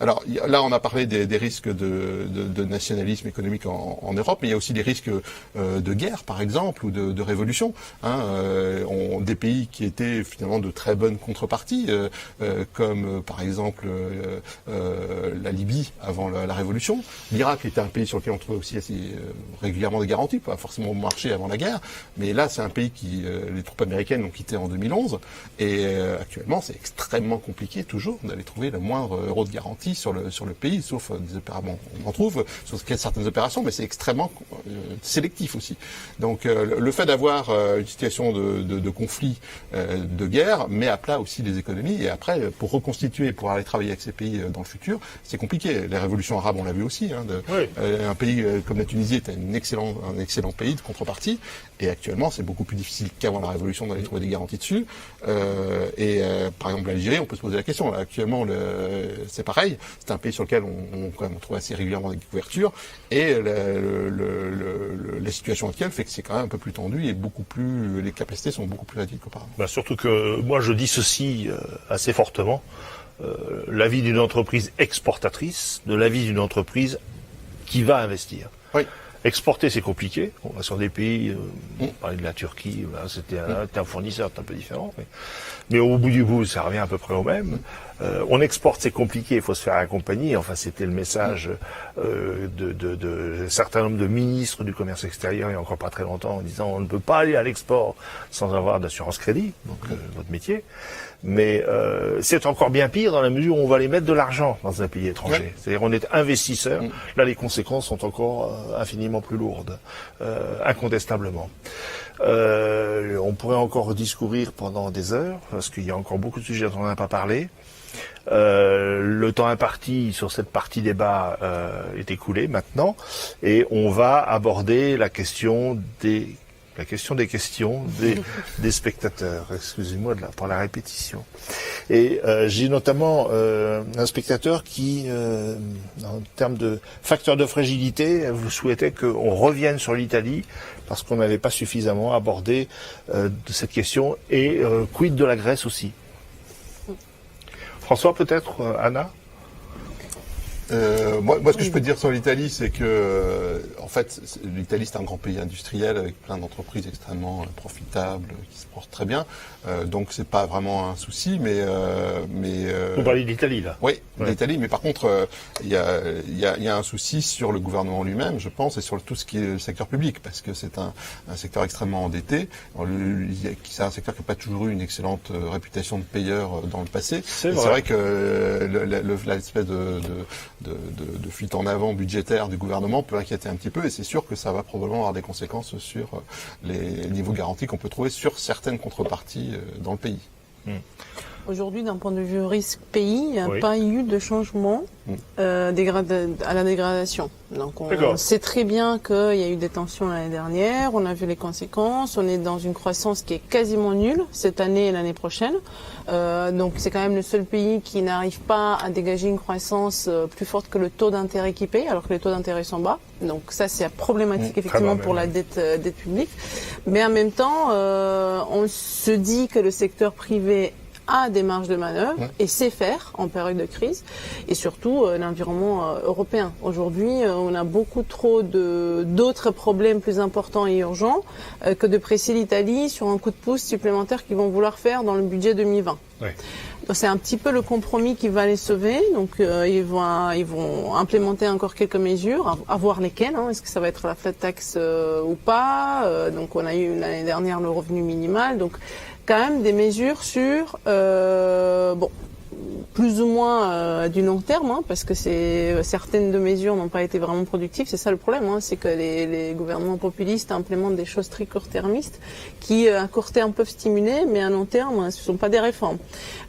Alors là, on a parlé des risques de nationalisme économique en Europe, mais il y a aussi des risques de guerre, par exemple, ou de révolution. Des pays qui étaient finalement de très bonnes contreparties, comme par exemple la Libye avant la révolution. L'Irak était un pays sur lequel on trouvait aussi assez régulièrement des garanties, pas forcément marché avant la guerre, mais là c'est un pays les troupes américaines ont quitté en 2011, et actuellement c'est extrêmement compliqué toujours d'aller trouver le moindre euro de garantie sur le pays, sauf des opérations. On en trouve sur certaines opérations, mais c'est extrêmement sélectif aussi. Donc le fait d'avoir une situation de conflit, de guerre, met à plat aussi les économies, et après, pour reconstituer, pour aller travailler avec ces pays dans le futur, c'est compliqué. Les révolutions arabes, on l'a vu aussi. Oui. Un pays comme la Tunisie est un excellent pays de contrepartie, et actuellement, c'est beaucoup plus difficile qu'avant la révolution d'aller trouver des garanties dessus. Par exemple, l'Algérie, on peut se poser la question. Actuellement, c'est pareil. C'est un pays sur lequel on trouve assez régulièrement des couvertures, et la situation actuelle fait que c'est quand même un peu plus tendu, et les capacités sont beaucoup plus réduites qu'auparavant. Surtout que moi je dissocie assez fortement la vie d'une entreprise exportatrice de la vie d'une entreprise qui va investir. Oui. Exporter, c'est compliqué. On va sur des pays, on parlait de la Turquie, là, c'était un fournisseur, c'est un peu différent. Mais au bout du bout, ça revient à peu près au même. On exporte, c'est compliqué, il faut se faire accompagner. Enfin, c'était le message de certain nombre de ministres du commerce extérieur il y a encore pas très longtemps en disant on ne peut pas aller à l'export sans avoir d'assurance crédit, donc votre métier. Mais c'est encore bien pire dans la mesure où on va aller mettre de l'argent dans un pays étranger. Ouais. C'est-à-dire on est investisseur. Là, les conséquences sont encore infiniment plus lourdes, incontestablement. On pourrait encore discourir pendant des heures, parce qu'il y a encore beaucoup de sujets dont on n'a pas parlé. Le temps imparti sur cette partie débat est écoulé maintenant, et on va aborder la question des questions des spectateurs. Excusez-moi pour la répétition. Et j'ai notamment un spectateur qui, en termes de facteur de fragilité, vous souhaitait qu'on revienne sur l'Italie parce qu'on n'avait pas suffisamment abordé de cette question, et quid de la Grèce aussi. François, peut-être, Anna? Moi, ce que je peux dire sur l'Italie, c'est que, en fait, l'Italie, c'est un grand pays industriel avec plein d'entreprises extrêmement profitables qui se portent très bien. Donc, c'est pas vraiment un souci, mais. Vous parlez de l'Italie, là. Oui, l'Italie. Mais par contre, il y a un souci sur le gouvernement lui-même, je pense, et sur tout ce qui est le secteur public, parce que c'est un secteur extrêmement endetté. C'est un secteur qui n'a pas toujours eu une excellente réputation de payeur dans le passé. C'est vrai que l'espèce de fuite en avant budgétaire du gouvernement peut inquiéter un petit peu, et c'est sûr que ça va probablement avoir des conséquences sur les niveaux garantis qu'on peut trouver sur certaines contreparties dans le pays. Aujourd'hui, d'un point de vue risque pays, il n'y a pas eu de changement à la dégradation. Donc on sait très bien qu'il y a eu des tensions l'année dernière, on a vu les conséquences, on est dans une croissance qui est quasiment nulle cette année et l'année prochaine. Donc c'est quand même le seul pays qui n'arrive pas à dégager une croissance plus forte que le taux d'intérêt qui paye, alors que les taux d'intérêt sont bas. Donc ça, c'est problématique effectivement pour la dette publique. Mais en même temps, on se dit que le secteur privé a des marges de manœuvre et sait faire en période de crise, et surtout l'environnement européen. Aujourd'hui, on a beaucoup trop d'autres problèmes plus importants et urgents que de presser l'Italie sur un coup de pouce supplémentaire qu'ils vont vouloir faire dans le budget 2020. Donc, c'est un petit peu le compromis qui va les sauver. Donc ils vont implémenter encore quelques mesures, à voir lesquelles. Est-ce que ça va être la flat tax ou pas? Donc on a eu l'année dernière le revenu minimal. Donc quand même des mesures sur plus ou moins du long terme, parce que certaines de mesures n'ont pas été vraiment productives. C'est ça le problème, c'est que les gouvernements populistes implémentent des choses très court-termistes qui à court terme peuvent stimuler, mais à long terme ce ne sont pas des réformes.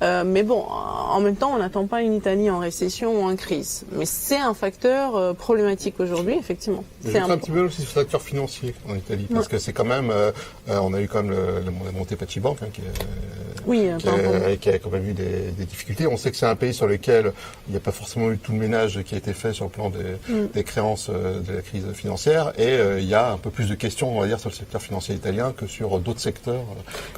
Mais bon, en même temps, on n'attend pas une Italie en récession ou en crise. Mais c'est un facteur problématique aujourd'hui, effectivement. C'est un petit peu aussi sur le secteur financier en Italie, parce que c'est quand même, on a eu quand même la montée Paci Bank, qui a quand même eu des difficultés. On sait que c'est un pays sur lequel il n'y a pas forcément eu tout le ménage qui a été fait sur le plan des créances de la crise financière, et il y a un peu plus de questions, on va dire, sur le secteur financier italien que sur d'autres secteurs.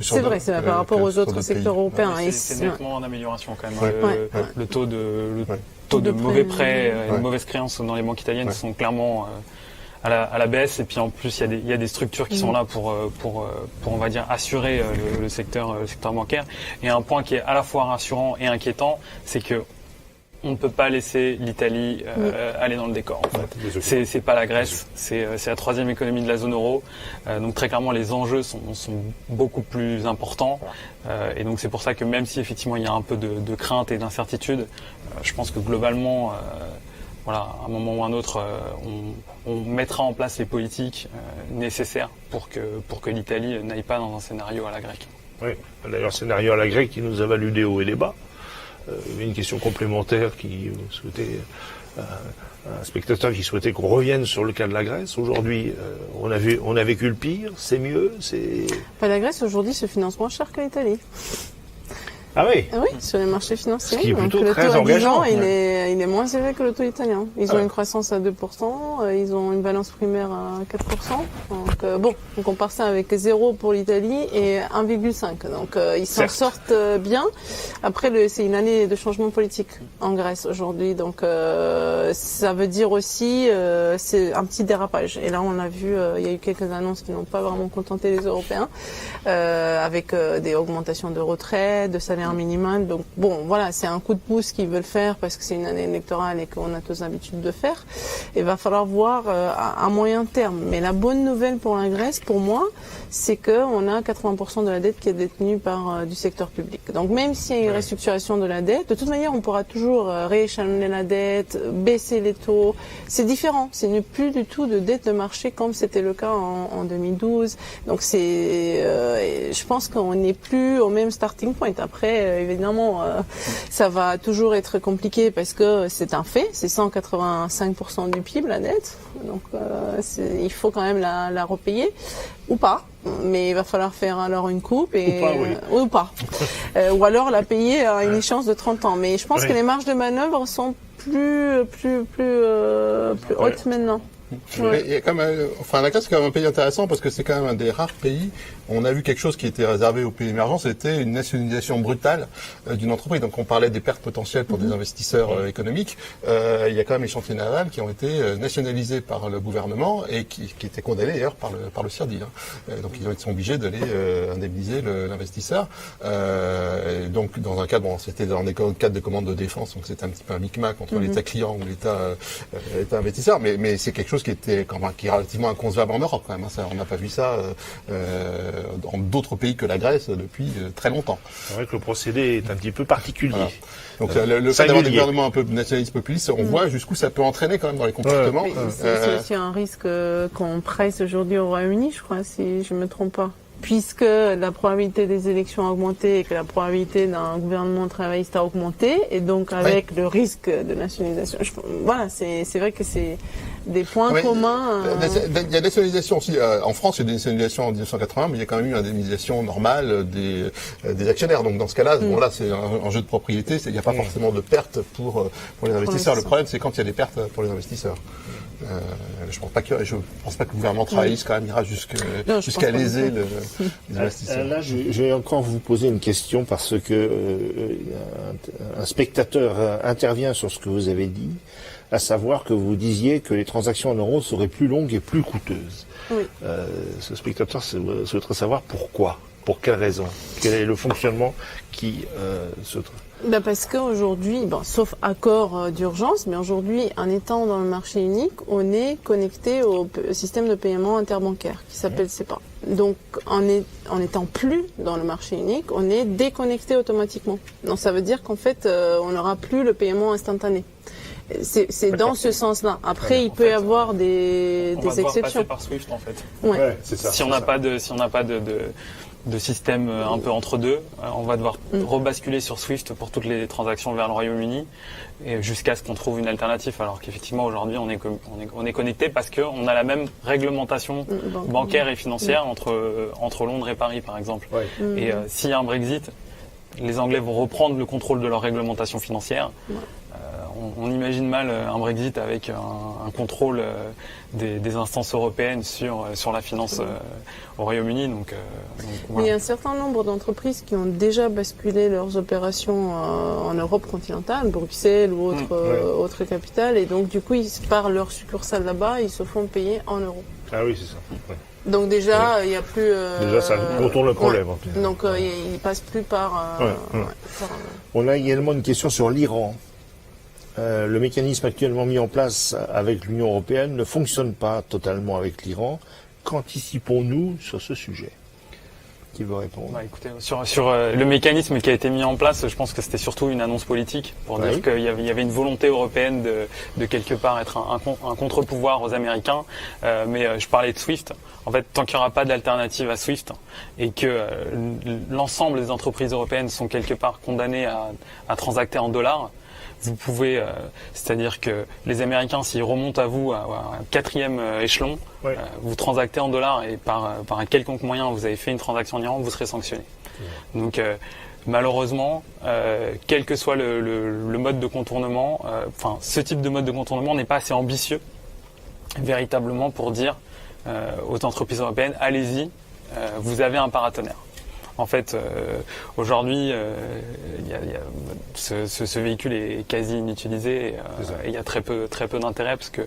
C'est vrai, c'est par rapport aux autres secteurs européens. C'est nettement en amélioration quand même. Le taux de mauvais prêts, de mauvaises créances dans les banques italiennes sont clairement à la baisse, et puis en plus il y a des structures qui sont là pour on va dire assurer le secteur bancaire. Et un point qui est à la fois rassurant et inquiétant, c'est que on ne peut pas laisser l'Italie aller dans le décor. En fait. C'est pas la Grèce, c'est la troisième économie de la zone euro. Donc très clairement les enjeux sont beaucoup plus importants. Et donc c'est pour ça que même si effectivement il y a un peu de crainte et d'incertitude, je pense que globalement à un moment ou un autre, on mettra en place les politiques nécessaires pour que l'Italie n'aille pas dans un scénario à la grecque. Oui, d'ailleurs, scénario à la grecque qui nous a valu des hauts et des bas. Une question complémentaire qui souhaitait, un spectateur qui souhaitait qu'on revienne sur le cas de la Grèce. Aujourd'hui, on a vécu le pire, c'est mieux, c'est... La Grèce aujourd'hui se finance moins cher que l'Italie. Ah oui. Oui, sur les marchés financiers. Ce qui est plutôt le très taux à 10 engageant. ans, il est moins élevé que le taux italien. Ils ont Ouais. une croissance à 2%, ils ont une balance primaire à 4%. Donc on compare ça avec 0 pour l'Italie et 1,5. Donc ils s'en Certes. sortent bien. Après, c'est une année de changement politique en Grèce aujourd'hui. Donc ça veut dire aussi c'est un petit dérapage. Et là, on a vu, il y a eu quelques annonces qui n'ont pas vraiment contenté les Européens, avec des augmentations de retraite, de salaire minimum. Donc bon, voilà, c'est un coup de pouce qu'ils veulent faire parce que c'est une année électorale et qu'on a tous l'habitude de faire. Il va falloir voir à moyen terme. Mais la bonne nouvelle pour la Grèce, pour moi, c'est que on a 80% de la dette qui est détenue par du secteur public. Donc même s'il y a une restructuration de la dette, de toute manière, on pourra toujours rééchelonner la dette, baisser les taux. C'est différent. Ce n'est plus du tout de dette de marché comme c'était le cas en 2012. Donc je pense qu'on n'est plus au même starting point. Après, évidemment, ça va toujours être compliqué parce que c'est un fait. C'est 185% du PIB, la dette. Donc il faut quand même la repayer. Ou pas, mais il va falloir faire alors une coupe et Ou pas, ou alors la payer à une échéance de 30 ans. Mais je pense Oui. que les marges de manœuvre sont plus hautes maintenant. Mais il y a quand même, la Grèce c'est quand même un pays intéressant parce que c'est quand même un des rares pays. On a vu quelque chose qui était réservé aux pays émergents, c'était une nationalisation brutale d'une entreprise. Donc on parlait des pertes potentielles pour des investisseurs économiques. Il y a quand même les chantiers navals qui ont été nationalisés par le gouvernement et qui étaient condamnés d'ailleurs par le CIRDI. Donc ils sont obligés d'aller indemniser l'investisseur. Donc dans un cadre, c'était dans des cadres de commande de défense, donc c'était un petit peu un micmac entre l'État client ou l'État investisseur. Mais c'est quelque chose qui est relativement inconcevable en Europe quand même. Ça, on n'a pas vu ça dans d'autres pays que la Grèce depuis très longtemps. C'est vrai que le procédé est un petit peu particulier. Voilà. Donc le fait d'avoir des gouvernements un peu nationalistes populistes, on voit jusqu'où ça peut entraîner quand même dans les comportements. C'est aussi un risque qu'on presse aujourd'hui au Royaume-Uni, je crois, si je me trompe pas. Puisque la probabilité des élections a augmenté et que la probabilité d'un gouvernement travailliste a augmenté, et donc avec le risque de nationalisation. Voilà, c'est vrai que c'est des points communs. Il y a nationalisation aussi. En France, il y a des nationalisations en 1980, mais il y a quand même eu une indemnisation normale des actionnaires. Donc dans ce cas-là, bon là, c'est un jeu de propriété. Il n'y a pas forcément de pertes pour les investisseurs. Le problème, c'est quand il y a des pertes pour les investisseurs. Je pense pas que le gouvernement travailliste quand même ira jusqu'à léser les investisseurs. Là, je vais encore vous poser une question parce que un spectateur intervient sur ce que vous avez dit, à savoir que vous disiez que les transactions en euros seraient plus longues et plus coûteuses. Oui. Ce spectateur souhaiterait savoir pourquoi, pour quelle raison, quel est le fonctionnement qui se trouve. Parce qu'aujourd'hui, sauf accord d'urgence, mais aujourd'hui, en étant dans le marché unique, on est connecté au système de paiement interbancaire qui s'appelle SEPA. Donc, en étant plus dans le marché unique, on est déconnecté automatiquement. Donc, ça veut dire qu'en fait, on n'aura plus le paiement instantané. C'est dans ce sens-là. Après, il peut y avoir des exceptions. Passer par Swift en fait. Ouais. C'est ça. Si on n'a pas de système un peu entre deux, on va devoir rebasculer sur Swift pour toutes les transactions vers le Royaume-Uni et jusqu'à ce qu'on trouve une alternative. Alors qu'effectivement aujourd'hui on est connecté parce qu'on a la même réglementation bancaire et financière entre Londres et Paris par exemple. Ouais. Et s'il y a un Brexit, les Anglais vont reprendre le contrôle de leur réglementation financière. On imagine mal un Brexit avec un contrôle des instances européennes sur la finance au Royaume-Uni. Donc, voilà. Il y a un certain nombre d'entreprises qui ont déjà basculé leurs opérations en Europe continentale, Bruxelles ou autre capitale, et donc du coup, par leur succursale là-bas, ils se font payer en euros. Ah oui, c'est ça. Ouais. Donc déjà, il n'y a plus... Déjà, ça contourne le problème. En fait. Donc il ne passe plus par... On a également une question sur l'Iran. Le mécanisme actuellement mis en place avec l'Union européenne ne fonctionne pas totalement avec l'Iran. Qu'anticipons-nous sur ce sujet ? Qui veut répondre ? Écoutez, sur le mécanisme qui a été mis en place, je pense que c'était surtout une annonce politique pour dire qu'il y avait une volonté européenne de quelque part être un contre-pouvoir aux Américains. Mais je parlais de SWIFT. En fait, tant qu'il n'y aura pas d'alternative à SWIFT et que l'ensemble des entreprises européennes sont quelque part condamnées à transacter en dollars, vous pouvez, c'est-à-dire que les Américains, s'ils remontent à vous à un quatrième échelon, Ouais. vous transactez en dollars et par un quelconque moyen vous avez fait une transaction en Iran, vous serez sanctionné. Donc malheureusement, quel que soit le mode de contournement, ce type de mode de contournement n'est pas assez ambitieux véritablement pour dire aux entreprises européennes, allez-y, vous avez un paratonnerre. En fait, aujourd'hui, ce véhicule est quasi inutilisé et il y a très peu d'intérêt parce que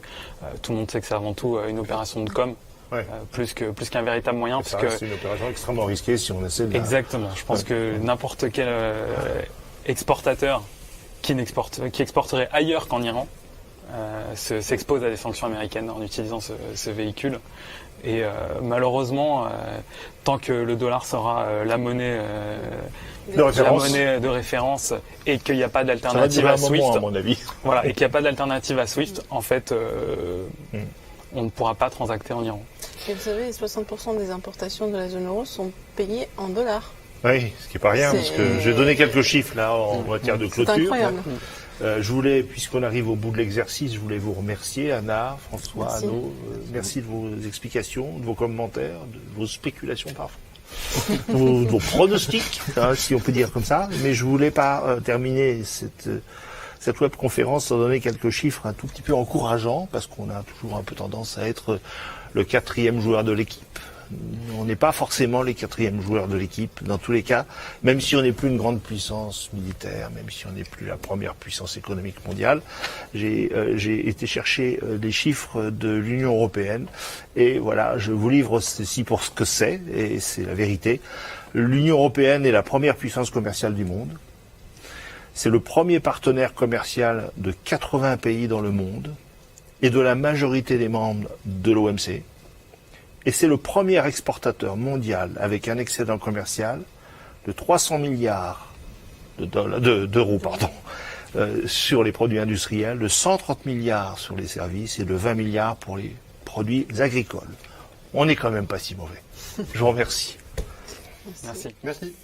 tout le monde sait que c'est avant tout une opération de com. Ouais. Plus qu'un véritable moyen. Ça parce reste que une opération extrêmement risquée si on essaie de... exactement. Je pense que n'importe quel exportateur qui exporterait ailleurs qu'en Iran s'expose à des sanctions américaines en utilisant ce véhicule. Et malheureusement, tant que le dollar sera la monnaie de référence et qu'il n'y a pas d'alternative à Swift, à mon avis. voilà, et qu'il n'y a pas d'alternative à Swift, en fait, on ne pourra pas transacter en Iran. Et vous savez, 60% des importations de la zone euro sont payées en dollars. Oui, ce qui n'est pas rien, parce que j'ai donné quelques chiffres là en matière de clôture. C'est incroyable. Je voulais, puisqu'on arrive au bout de l'exercice, je voulais vous remercier, Anna, François, Merci. Anno. Merci de vos explications, de vos commentaires, de vos spéculations parfois, de vos pronostics, si on peut dire comme ça. Mais je voulais pas terminer cette webconférence sans donner quelques chiffres un tout petit peu encourageants, parce qu'on a toujours un peu tendance à être le quatrième joueur de l'équipe. On n'est pas forcément les quatrièmes joueurs de l'équipe, dans tous les cas, même si on n'est plus une grande puissance militaire, même si on n'est plus la première puissance économique mondiale. J'ai été chercher les chiffres de l'Union européenne, et voilà, je vous livre ceci pour ce que c'est, et c'est la vérité. L'Union européenne est la première puissance commerciale du monde. C'est le premier partenaire commercial de 80 pays dans le monde, et de la majorité des membres de l'OMC. Et c'est le premier exportateur mondial avec un excédent commercial de 300 milliards d'euros sur les produits industriels, de 130 milliards sur les services et de 20 milliards pour les produits agricoles. On n'est quand même pas si mauvais. Je vous remercie. Merci. Merci.